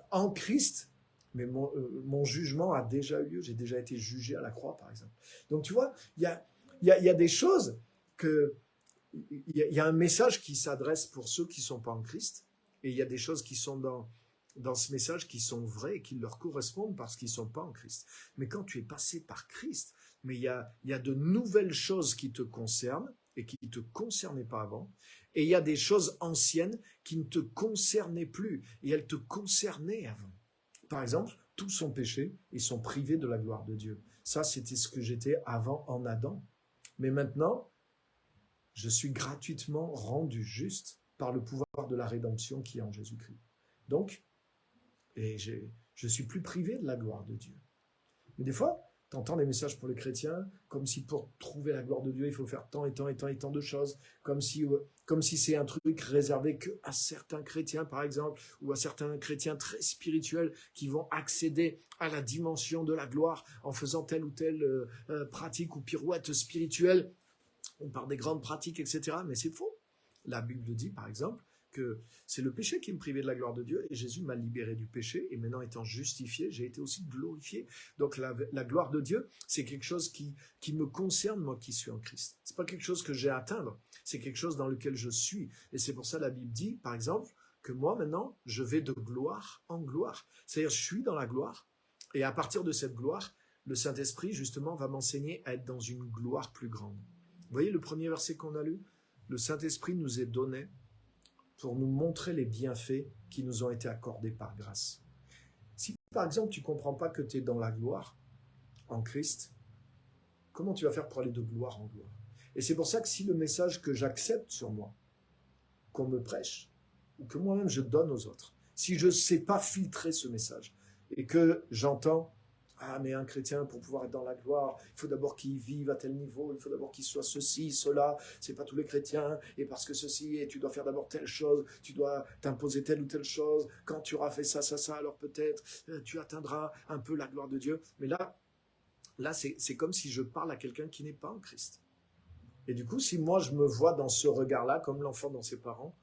En Christ, mais mon jugement a déjà eu lieu. J'ai déjà été jugé à la croix, par exemple. Donc, tu vois, il y a des choses il y a un message qui s'adresse pour ceux qui ne sont pas en Christ, et il y a des choses qui sont dans ce message qui sont vraies et qui leur correspondent parce qu'ils ne sont pas en Christ. Mais quand tu es passé par Christ, mais il y a de nouvelles choses qui te concernent et qui ne te concernaient pas avant, et il y a des choses anciennes qui ne te concernaient plus, et elles te concernaient avant. Par exemple, tous sont péchés, ils sont privés de la gloire de Dieu. Ça, c'était ce que j'étais avant en Adam. Mais maintenant, je suis gratuitement rendu juste par le pouvoir de la rédemption qui est en Jésus-Christ. Donc, et Je suis plus privé de la gloire de Dieu. Mais des fois, tu entends des messages pour les chrétiens, comme si pour trouver la gloire de Dieu, il faut faire tant et tant et tant et tant de choses, comme si c'est un truc réservé qu'à certains chrétiens, par exemple, ou à certains chrétiens très spirituels qui vont accéder à la dimension de la gloire en faisant telle ou telle pratique ou pirouette spirituelle, ou par des grandes pratiques, etc. Mais c'est faux. La Bible dit, par exemple, que c'est le péché qui me privait de la gloire de Dieu et Jésus m'a libéré du péché et maintenant étant justifié, j'ai été aussi glorifié. Donc la gloire de Dieu, c'est quelque chose qui me concerne, moi qui suis en Christ. C'est pas quelque chose que j'ai à atteindre, c'est quelque chose dans lequel je suis. Et c'est pour ça la Bible dit, par exemple, que moi maintenant, je vais de gloire en gloire. C'est-à-dire, je suis dans la gloire et à partir de cette gloire, le Saint-Esprit, justement, va m'enseigner à être dans une gloire plus grande. Vous voyez le premier verset qu'on a lu? Le Saint-Esprit nous est donné pour nous montrer les bienfaits qui nous ont été accordés par grâce. Si, par exemple, tu ne comprends pas que tu es dans la gloire en Christ, comment tu vas faire pour aller de gloire en gloire? Et c'est pour ça que si le message que j'accepte sur moi, qu'on me prêche, ou que moi-même je donne aux autres, si je ne sais pas filtrer ce message, et que j'entends ah, mais un chrétien, pour pouvoir être dans la gloire, il faut d'abord qu'il vive à tel niveau, il faut d'abord qu'il soit ceci, cela, c'est pas tous les chrétiens, et parce que ceci, et tu dois faire d'abord telle chose, tu dois t'imposer telle ou telle chose, quand tu auras fait ça, alors peut-être tu atteindras un peu la gloire de Dieu. Mais là c'est comme si je parle à quelqu'un qui n'est pas en Christ. Et du coup, si moi je me vois dans ce regard-là, comme l'enfant dans ses parents,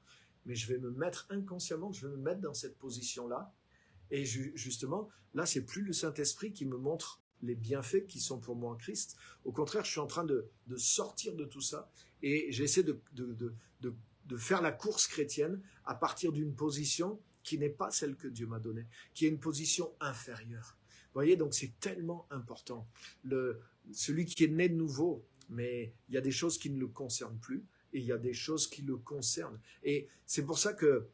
mais je vais me mettre inconsciemment, je vais me mettre dans cette position-là. Et justement, là, c'est plus le Saint-Esprit qui me montre les bienfaits qui sont pour moi en Christ. Au contraire, je suis en train de sortir de tout ça et j'essaie de faire la course chrétienne à partir d'une position qui n'est pas celle que Dieu m'a donnée, qui est une position inférieure. Vous voyez, donc c'est tellement important. Celui qui est né de nouveau, mais il y a des choses qui ne le concernent plus et il y a des choses qui le concernent. Et c'est pour ça que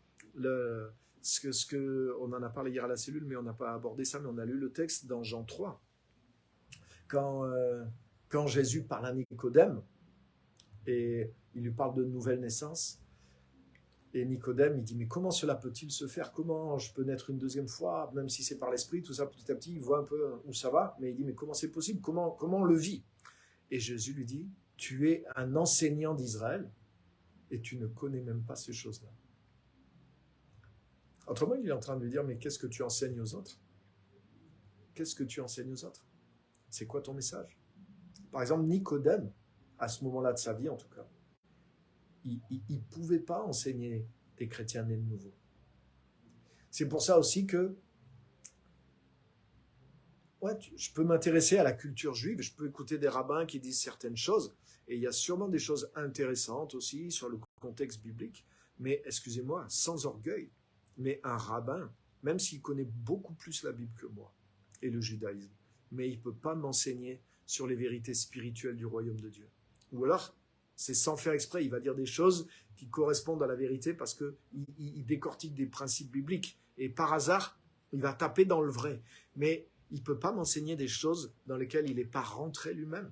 on en a parlé hier à la cellule, mais on n'a pas abordé ça, mais on a lu le texte dans Jean 3. Quand Jésus parle à Nicodème, et il lui parle de nouvelle naissance, et Nicodème, il dit, mais comment cela peut-il se faire? Comment je peux naître une deuxième fois, même si c'est par l'esprit, tout ça, petit à petit, il voit un peu où ça va, mais il dit, mais comment c'est possible? Comment on le vit? Et Jésus lui dit, tu es un enseignant d'Israël, et tu ne connais même pas ces choses-là. Autrement, il est en train de lui dire, mais qu'est-ce que tu enseignes aux autres? Qu'est-ce que tu enseignes aux autres? C'est quoi ton message? Par exemple, Nicodème, à ce moment-là de sa vie en tout cas, il ne pouvait pas enseigner des chrétiens nés de nouveau. C'est pour ça aussi que je peux m'intéresser à la culture juive, je peux écouter des rabbins qui disent certaines choses, et il y a sûrement des choses intéressantes aussi sur le contexte biblique, mais excusez-moi, sans orgueil, mais un rabbin, même s'il connaît beaucoup plus la Bible que moi et le judaïsme, mais il ne peut pas m'enseigner sur les vérités spirituelles du royaume de Dieu. Ou alors, c'est sans faire exprès, il va dire des choses qui correspondent à la vérité parce qu'il décortique des principes bibliques. Et par hasard, il va taper dans le vrai. Mais il ne peut pas m'enseigner des choses dans lesquelles il n'est pas rentré lui-même.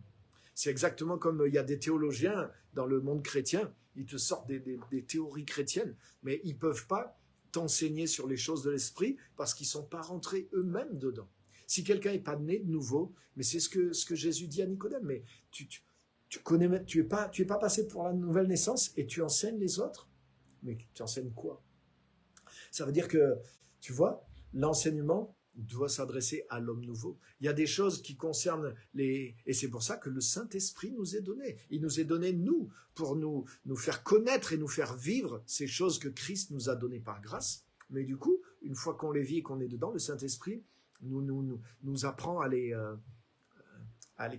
C'est exactement comme il y a des théologiens dans le monde chrétien, ils te sortent des théories chrétiennes, mais ils ne peuvent pas t'enseigner sur les choses de l'esprit parce qu'ils ne sont pas rentrés eux-mêmes dedans. Si quelqu'un n'est pas né de nouveau, mais c'est ce que Jésus dit à Nicodème, mais tu es pas passé pour la nouvelle naissance et tu enseignes les autres. Mais tu enseignes quoi? Ça veut dire que, tu vois, l'enseignement doit s'adresser à l'homme nouveau. Il y a des choses qui concernent et c'est pour ça que le Saint-Esprit nous est donné. Il nous est donné, nous, pour nous faire connaître et nous faire vivre ces choses que Christ nous a données par grâce. Mais du coup, une fois qu'on les vit et qu'on est dedans, le Saint-Esprit nous apprend à les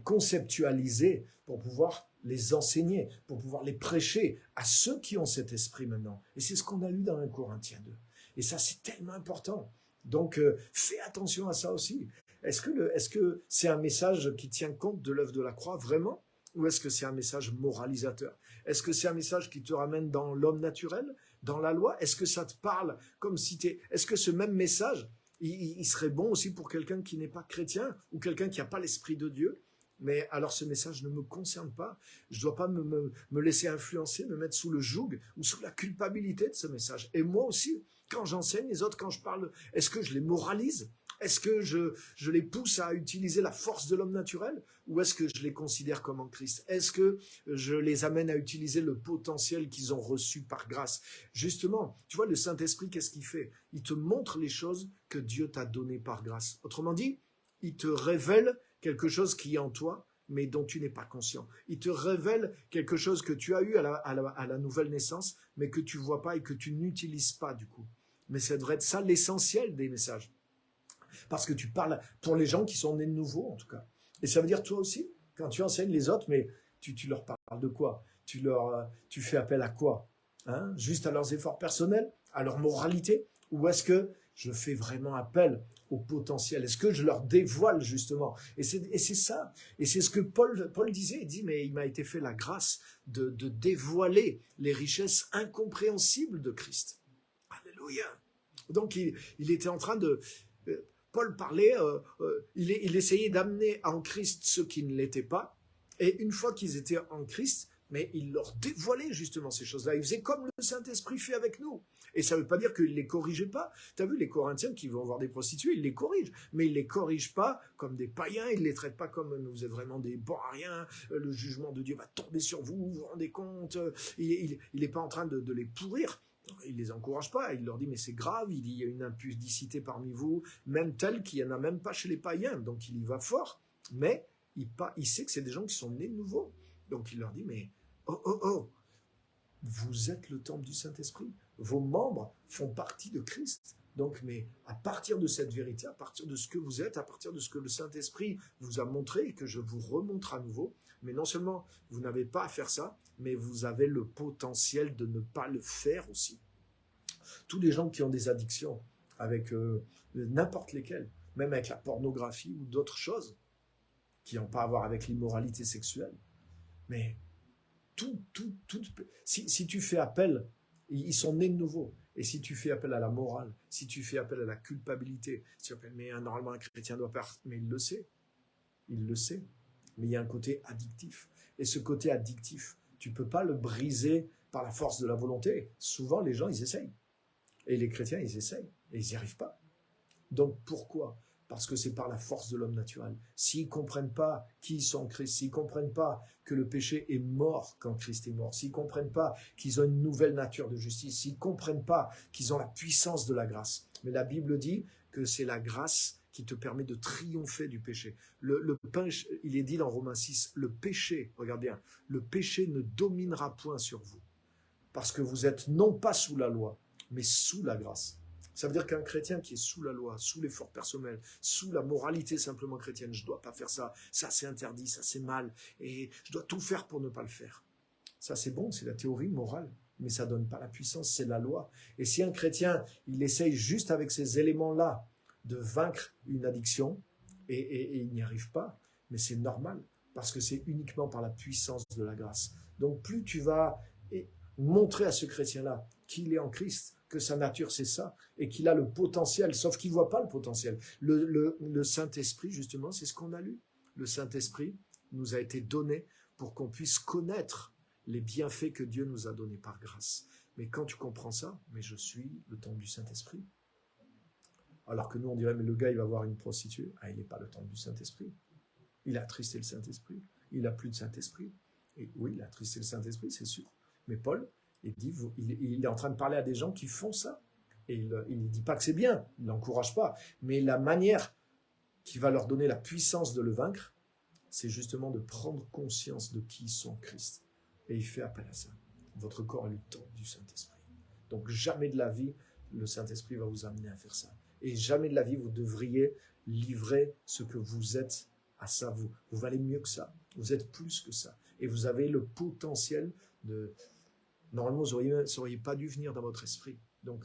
conceptualiser pour pouvoir les enseigner, pour pouvoir les prêcher à ceux qui ont cet esprit maintenant. Et c'est ce qu'on a lu dans 1 Corinthiens 2. Et ça, c'est tellement important. Donc, fais attention à ça aussi. Est-ce que c'est un message qui tient compte de l'œuvre de la croix, vraiment? Ou est-ce que c'est un message moralisateur? Est-ce que c'est un message qui te ramène dans l'homme naturel, dans la loi? Est-ce que ça te parle comme si Est-ce que ce même message, il serait bon aussi pour quelqu'un qui n'est pas chrétien ou quelqu'un qui n'a pas l'esprit de Dieu? Mais alors ce message ne me concerne pas. Je ne dois pas me laisser influencer, me mettre sous le joug ou sous la culpabilité de ce message. Et moi aussi, quand j'enseigne les autres, quand je parle, est-ce que je les moralise? Est-ce que je les pousse à utiliser la force de l'homme naturel ou est-ce que je les considère comme en Christ? Est-ce que je les amène à utiliser le potentiel qu'ils ont reçu par grâce? Justement, tu vois, le Saint-Esprit, qu'est-ce qu'il fait? Il te montre les choses que Dieu t'a données par grâce. Autrement dit, il te révèle quelque chose qui est en toi, mais dont tu n'es pas conscient. Il te révèle quelque chose que tu as eu à la nouvelle naissance, mais que tu ne vois pas et que tu n'utilises pas du coup. Mais ça devrait être ça l'essentiel des messages. Parce que tu parles pour les gens qui sont nés de nouveau, en tout cas. Et ça veut dire toi aussi, quand tu enseignes les autres, mais tu leur parles de quoi? Tu fais appel à quoi? Juste à leurs efforts personnels, à leur moralité? Ou est-ce que je fais vraiment appel au potentiel? Est-ce que je leur dévoile justement? Et c'est ça. Et c'est ce que Paul disait. Il dit, mais il m'a été fait la grâce de dévoiler les richesses incompréhensibles de Christ. Alléluia. Donc il était en train de... Paul parlait, il essayait d'amener en Christ ceux qui ne l'étaient pas. Et une fois qu'ils étaient en Christ, mais il leur dévoilait justement ces choses-là. Il faisait comme le Saint-Esprit fait avec nous. Et ça ne veut pas dire qu'il ne les corrigeait pas. Tu as vu les Corinthiens qui vont voir des prostituées, il les corrige. Mais il ne les corrige pas comme des païens, il ne les traite pas comme vous êtes vraiment des bons à rien, le jugement de Dieu va tomber sur vous, vous vous rendez compte. Il n'est pas en train de les pourrir. Il les encourage pas, il leur dit mais c'est grave, il dit il y a une impudicité parmi vous, même telle qu'il n'y en a même pas chez les païens, donc il y va fort, mais il sait que c'est des gens qui sont nés de nouveau, donc il leur dit mais oh, vous êtes le temple du Saint-Esprit, vos membres font partie de Christ, donc mais à partir de cette vérité, à partir de ce que vous êtes, à partir de ce que le Saint-Esprit vous a montré et que je vous remontre à nouveau, mais non seulement vous n'avez pas à faire ça, mais vous avez le potentiel de ne pas le faire aussi. Tous les gens qui ont des addictions avec n'importe lesquelles, même avec la pornographie ou d'autres choses, qui n'ont pas à voir avec l'immoralité sexuelle, mais si tu fais appel, ils sont nés de nouveau. Et si tu fais appel à la morale, si tu fais appel à la culpabilité, si tu appelles, mais normalement un chrétien doit faire, mais il le sait, mais il y a un côté addictif. Et ce côté addictif, tu ne peux pas le briser par la force de la volonté. Souvent, les gens, ils essayent. Et les chrétiens, ils essayent. Et ils n'y arrivent pas. Donc, pourquoi? Parce que c'est par la force de l'homme naturel. S'ils ne comprennent pas qui ils sont en Christ, s'ils ne comprennent pas que le péché est mort quand Christ est mort, s'ils ne comprennent pas qu'ils ont une nouvelle nature de justice, s'ils ne comprennent pas qu'ils ont la puissance de la grâce. Mais la Bible dit que c'est la grâce qui te permet de triompher du péché. Il est dit dans Romains 6, le péché, regarde bien, le péché ne dominera point sur vous. Parce que vous êtes non pas sous la loi, mais sous la grâce. Ça veut dire qu'un chrétien qui est sous la loi, sous l'effort personnel, sous la moralité simplement chrétienne, je ne dois pas faire ça, ça c'est interdit, ça c'est mal, et je dois tout faire pour ne pas le faire. Ça c'est bon, c'est la théorie morale, mais ça ne donne pas la puissance, c'est la loi. Et si un chrétien, il essaye juste avec ces éléments-là de vaincre une addiction, et il n'y arrive pas, mais c'est normal, parce que c'est uniquement par la puissance de la grâce. Donc plus tu vas montrer à ce chrétien-là qu'il est en Christ, que sa nature c'est ça, et qu'il a le potentiel, sauf qu'il ne voit pas le potentiel. Le Saint-Esprit, justement, c'est ce qu'on a lu. Le Saint-Esprit nous a été donné pour qu'on puisse connaître les bienfaits que Dieu nous a donnés par grâce. Mais quand tu comprends ça, mais je suis le temple du Saint-Esprit. Alors que nous, on dirait, mais le gars, il va voir une prostituée. Ah, il n'est pas le temple du Saint-Esprit. Il a attristé le Saint-Esprit. Il n'a plus de Saint-Esprit. Et oui, il a attristé le Saint-Esprit, c'est sûr. Mais Paul, il est en train de parler à des gens qui font ça. Et il ne dit pas que c'est bien, il ne l'encourage pas. Mais la manière qui va leur donner la puissance de le vaincre, c'est justement de prendre conscience de qui ils sont en Christ. Et il fait appel à ça. Votre corps est le temple du Saint-Esprit. Donc jamais de la vie, le Saint-Esprit va vous amener à faire ça. Et jamais de la vie, vous devriez livrer ce que vous êtes à ça. Vous valez mieux que ça. Vous êtes plus que ça. Et vous avez le potentiel de... Normalement, vous n'auriez pas dû venir dans votre esprit. Donc,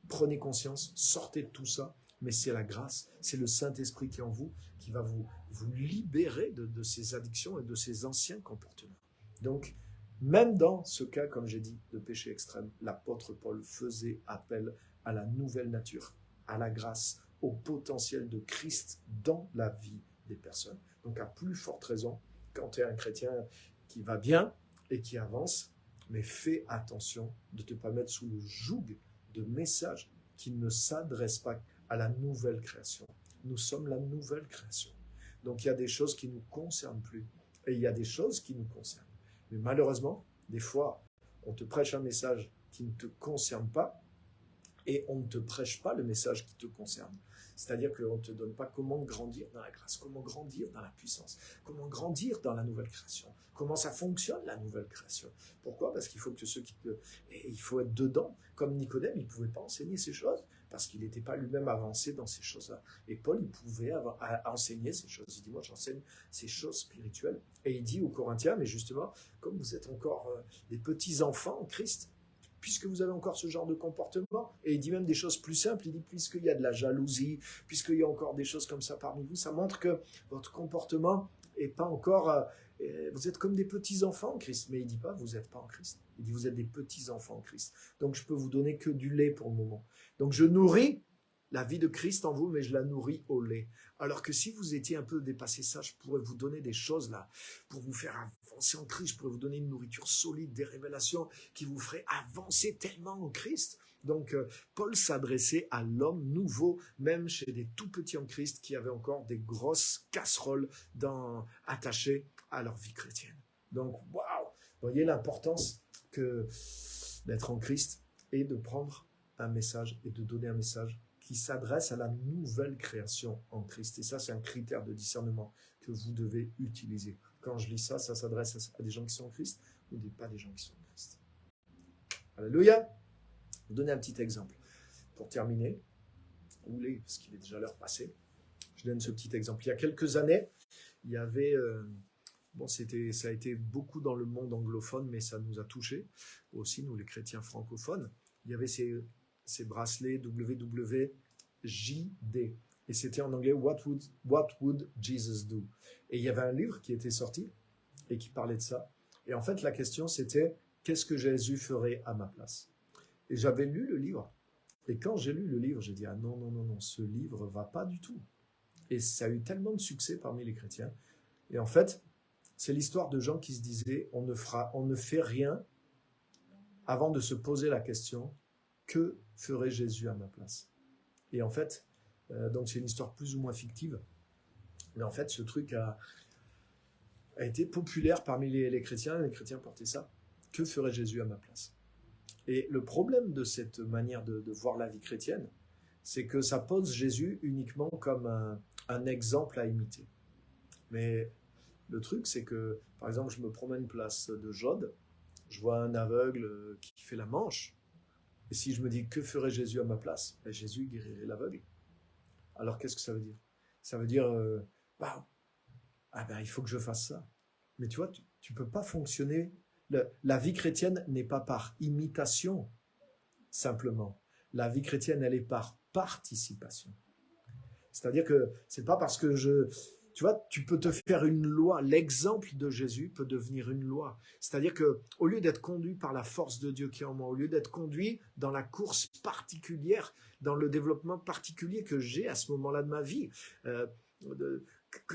prenez conscience, sortez de tout ça, mais c'est la grâce, c'est le Saint-Esprit qui est en vous, qui va vous libérer de ces addictions et de ces anciens comportements. Donc, même dans ce cas, comme j'ai dit, de péché extrême, l'apôtre Paul faisait appel à la nouvelle nature, à la grâce, au potentiel de Christ dans la vie des personnes. Donc, à plus forte raison, quand tu es un chrétien qui va bien et qui avance, mais fais attention de ne pas mettre sous le joug de messages qui ne s'adressent pas à la nouvelle création. Nous sommes la nouvelle création. Donc il y a des choses qui ne nous concernent plus et il y a des choses qui nous concernent. Mais malheureusement, des fois, on te prêche un message qui ne te concerne pas et on ne te prêche pas le message qui te concerne. C'est-à-dire qu'on ne te donne pas comment grandir dans la grâce, comment grandir dans la puissance, comment grandir dans la nouvelle création, comment ça fonctionne la nouvelle création. Pourquoi? Parce qu'il faut que ceux qui te... Et il faut être dedans. Comme Nicodème, il ne pouvait pas enseigner ces choses parce qu'il n'était pas lui-même avancé dans ces choses-là. Et Paul, il pouvait enseigner ces choses. Il dit, moi, j'enseigne ces choses spirituelles. Et il dit aux Corinthiens, mais justement, comme vous êtes encore des petits enfants en Christ, puisque vous avez encore ce genre de comportement, et il dit même des choses plus simples, il dit puisqu'il y a de la jalousie, puisqu'il y a encore des choses comme ça parmi vous, ça montre que votre comportement n'est pas encore... vous êtes comme des petits-enfants en Christ, mais il ne dit pas vous n'êtes pas en Christ, il dit vous êtes des petits-enfants en Christ. Donc je peux vous donner que du lait pour le moment. Donc je nourris la vie de Christ en vous, mais je la nourris au lait. Alors que si vous étiez un peu dépassé ça, je pourrais vous donner des choses là, pour vous faire avancer en Christ, je pourrais vous donner une nourriture solide, des révélations qui vous feraient avancer tellement en Christ. Donc Paul s'adressait à l'homme nouveau, même chez des tout petits en Christ qui avaient encore des grosses casseroles attachées à leur vie chrétienne. Donc waouh, voyez l'importance d'être en Christ et de prendre un message et de donner un message qui s'adresse à la nouvelle création en Christ. Et ça, c'est un critère de discernement que vous devez utiliser. Quand je lis ça, ça s'adresse à des gens qui sont en Christ ou pas des gens qui sont en Christ. Alléluia. Je vais vous donner un petit exemple. Pour terminer, parce qu'il est déjà l'heure passée, je donne ce petit exemple. Il y a quelques années, il y avait... ça a été beaucoup dans le monde anglophone, mais ça nous a touchés aussi, nous les chrétiens francophones. Il y avait ces bracelets WWJD. Et c'était en anglais What would Jesus do? Et il y avait un livre qui était sorti et qui parlait de ça. Et en fait, la question c'était qu'est-ce que Jésus ferait à ma place? Et j'avais lu le livre. Et quand j'ai lu le livre, j'ai dit ah non, ce livre va pas du tout. Et ça a eu tellement de succès parmi les chrétiens. Et en fait, c'est l'histoire de gens qui se disaient on ne fait rien avant de se poser la question que ferait Jésus à ma place? Et en fait, donc c'est une histoire plus ou moins fictive, mais en fait ce truc a été populaire parmi les chrétiens. Les chrétiens portaient ça. Que ferait Jésus à ma place? Et le problème de cette manière de voir la vie chrétienne, c'est que ça pose Jésus uniquement comme un exemple à imiter. Mais le truc, c'est que, par exemple, je me promène place de Jode, je vois un aveugle qui fait la manche, et si je me dis que ferait Jésus à ma place, ben Jésus guérirait l'aveugle. Alors qu'est-ce que ça veut dire? Ça veut dire, il faut que je fasse ça. Mais tu vois, tu peux pas fonctionner. La vie chrétienne n'est pas par imitation, simplement. La vie chrétienne, elle est par participation. C'est-à-dire que c'est pas parce que tu vois, tu peux te faire une loi. L'exemple de Jésus peut devenir une loi. C'est-à-dire que, au lieu d'être conduit par la force de Dieu qui est en moi, au lieu d'être conduit dans la course particulière, dans le développement particulier que j'ai à ce moment-là de ma vie,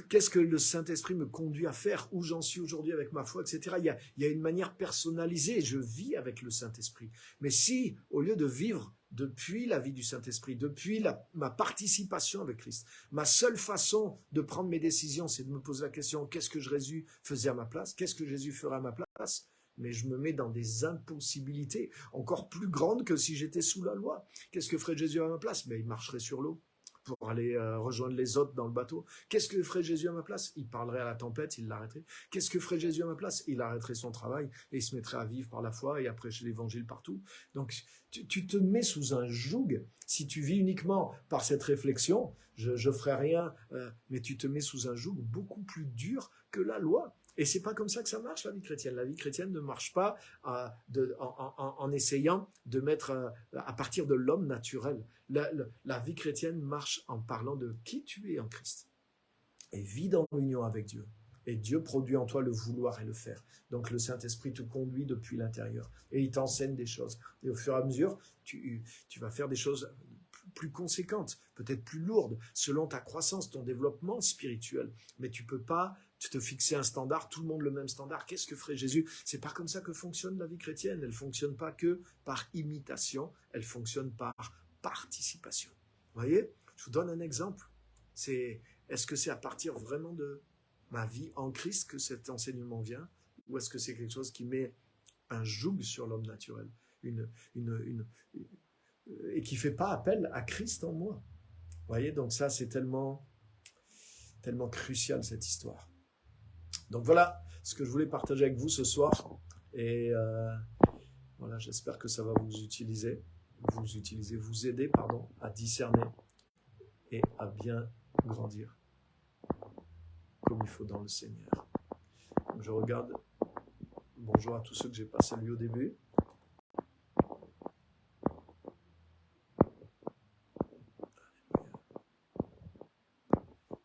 qu'est-ce que le Saint-Esprit me conduit à faire, où j'en suis aujourd'hui avec ma foi, etc. Il y a une manière personnalisée. Je vis avec le Saint-Esprit. Mais si, au lieu de vivre depuis la vie du Saint-Esprit, depuis ma participation avec Christ, ma seule façon de prendre mes décisions, c'est de me poser la question, qu'est-ce que Jésus faisait à ma place? Qu'est-ce que Jésus ferait à ma place? Mais je me mets dans des impossibilités encore plus grandes que si j'étais sous la loi. Qu'est-ce que ferait Jésus à ma place? Mais il marcherait sur l'eau pour aller rejoindre les autres dans le bateau. Qu'est-ce que ferait Jésus à ma place? Il parlerait à la tempête, il l'arrêterait. Qu'est-ce que ferait Jésus à ma place? Il arrêterait son travail et il se mettrait à vivre par la foi et à prêcher l'évangile partout. Donc, tu te mets sous un joug. Si tu vis uniquement par cette réflexion, je ferai rien, mais tu te mets sous un joug beaucoup plus dur que la loi. Et c'est pas comme ça que ça marche, la vie chrétienne. La vie chrétienne ne marche pas en essayant de mettre à partir de l'homme naturel. La vie chrétienne marche en parlant de qui tu es en Christ. Et vis dans l'union avec Dieu. Et Dieu produit en toi le vouloir et le faire. Donc le Saint-Esprit te conduit depuis l'intérieur. Et il t'enseigne des choses. Et au fur et à mesure, tu vas faire des choses plus conséquentes, peut-être plus lourdes, selon ta croissance, ton développement spirituel. Mais tu peux pas te fixer un standard, tout le monde le même standard. Qu'est-ce que ferait Jésus? C'est pas comme ça que fonctionne la vie chrétienne. Elle fonctionne pas que par imitation, elle fonctionne par participation. Vous voyez? Je vous donne un exemple. Est-ce que c'est à partir vraiment de ma vie en Christ que cet enseignement vient, ou est-ce que c'est quelque chose qui met un joug sur l'homme naturel, et qui ne fait pas appel à Christ en moi? Vous voyez, donc ça, c'est tellement crucial, cette histoire. Donc voilà ce que je voulais partager avec vous ce soir. Et voilà, j'espère que ça va vous aider à discerner et à bien grandir comme il faut dans le Seigneur. Donc je regarde. Bonjour à tous ceux que j'ai pas salués au début.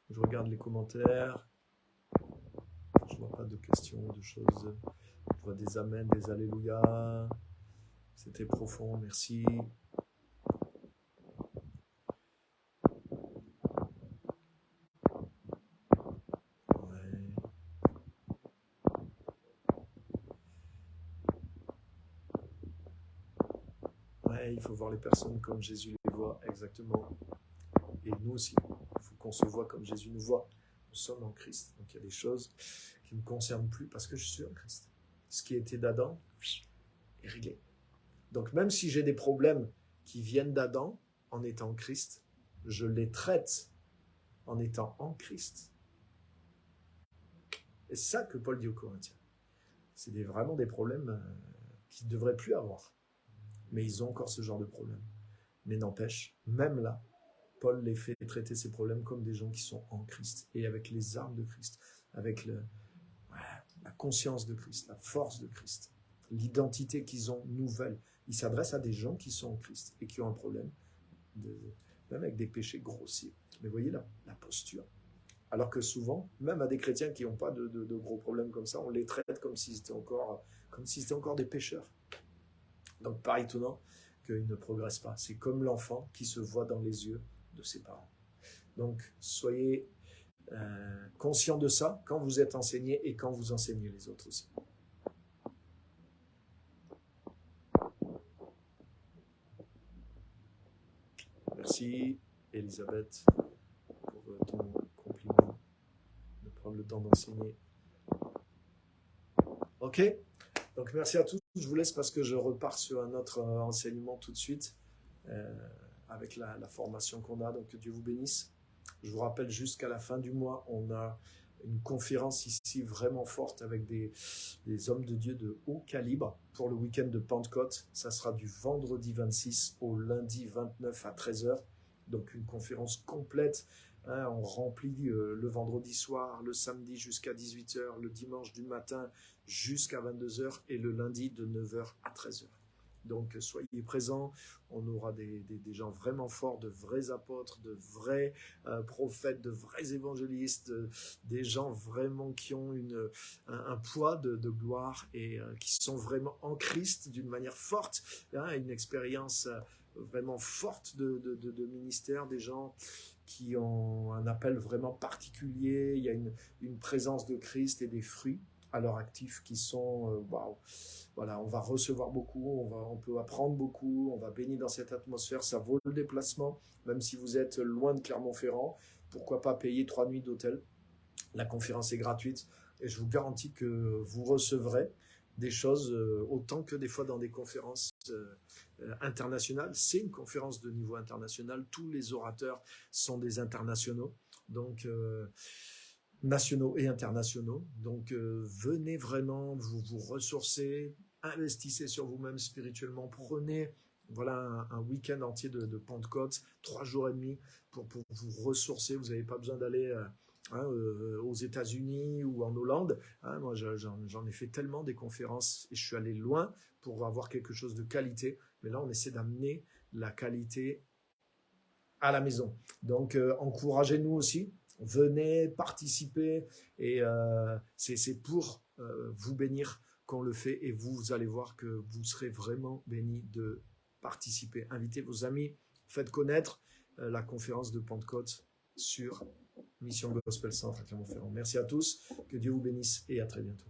Je regarde les commentaires. Je vois pas de questions, de choses. Je vois des amens, des alléluia. C'était profond, merci. Ouais, il faut voir les personnes comme Jésus les voit, exactement. Et nous aussi, il faut qu'on se voit comme Jésus nous voit. Nous sommes en Christ. Donc il y a des choses qui ne me concernent plus parce que je suis en Christ. Ce qui était d'Adam est réglé. Donc même si j'ai des problèmes qui viennent d'Adam en étant en Christ, je les traite en étant en Christ. Et c'est ça que Paul dit aux Corinthiens. C'est vraiment des problèmes qu'ils ne devraient plus avoir. Mais ils ont encore ce genre de problème. Mais n'empêche, même là, Paul les fait traiter ces problèmes comme des gens qui sont en Christ et avec les armes de Christ, avec la conscience de Christ, la force de Christ, l'identité qu'ils ont nouvelle. Ils s'adressent à des gens qui sont en Christ et qui ont un problème, même avec des péchés grossiers. Mais voyez la posture. Alors que souvent, même à des chrétiens qui n'ont pas de gros problèmes comme ça, on les traite comme s'ils étaient encore des pécheurs. Donc, pas étonnant qu'ils ne progressent pas. C'est comme l'enfant qui se voit dans les yeux de ses parents. Donc, soyez conscients de ça quand vous êtes enseigné et quand vous enseignez les autres aussi. Merci, Elisabeth, pour ton compliment de prendre le temps d'enseigner. Ok, donc merci à tous. Je vous laisse parce que je repars sur un autre enseignement tout de suite avec la formation qu'on a. Donc que Dieu vous bénisse. Je vous rappelle, jusqu'à la fin du mois, on a une conférence ici vraiment forte avec des hommes de Dieu de haut calibre pour le week-end de Pentecôte. Ça sera du vendredi 26 au lundi 29 à 13h. Donc une conférence complète. On remplit le vendredi soir, le samedi jusqu'à 18h, le dimanche du matin jusqu'à 22h et le lundi de 9h à 13h. Donc soyez présents, on aura des gens vraiment forts, de vrais apôtres, de vrais prophètes, de vrais évangélistes, des gens vraiment qui ont un poids de gloire et qui sont vraiment en Christ d'une manière forte, une expérience vraiment forte de ministère, des gens qui ont un appel vraiment particulier, il y a une présence de Christ et des fruits à leur actif qui sont waouh. Voilà, on va recevoir beaucoup, on peut apprendre beaucoup, on va baigner dans cette atmosphère, ça vaut le déplacement, même si vous êtes loin de Clermont-Ferrand, pourquoi pas payer 3 nuits d'hôtel. La conférence est gratuite et je vous garantis que vous recevrez des choses autant que des fois dans des conférences internationales. C'est une conférence de niveau international, tous les orateurs sont des internationaux, donc nationaux et internationaux. Donc venez vraiment vous ressourcer, investissez sur vous-même spirituellement, prenez un week-end entier de Pentecôte, 3 jours et demi pour vous ressourcer. Vous n'avez pas besoin d'aller aux États-Unis ou en Hollande. Moi, j'en ai fait tellement des conférences et je suis allé loin pour avoir quelque chose de qualité. Mais là, on essaie d'amener la qualité à la maison. Donc, encouragez-nous aussi. Venez participer et c'est pour vous bénir qu'on le fait et vous allez voir que vous serez vraiment bénis de participer. Invitez vos amis, faites connaître la conférence de Pentecôte sur Mission Gospel Centre à Clermont-Ferrand. Merci à tous, que Dieu vous bénisse et à très bientôt.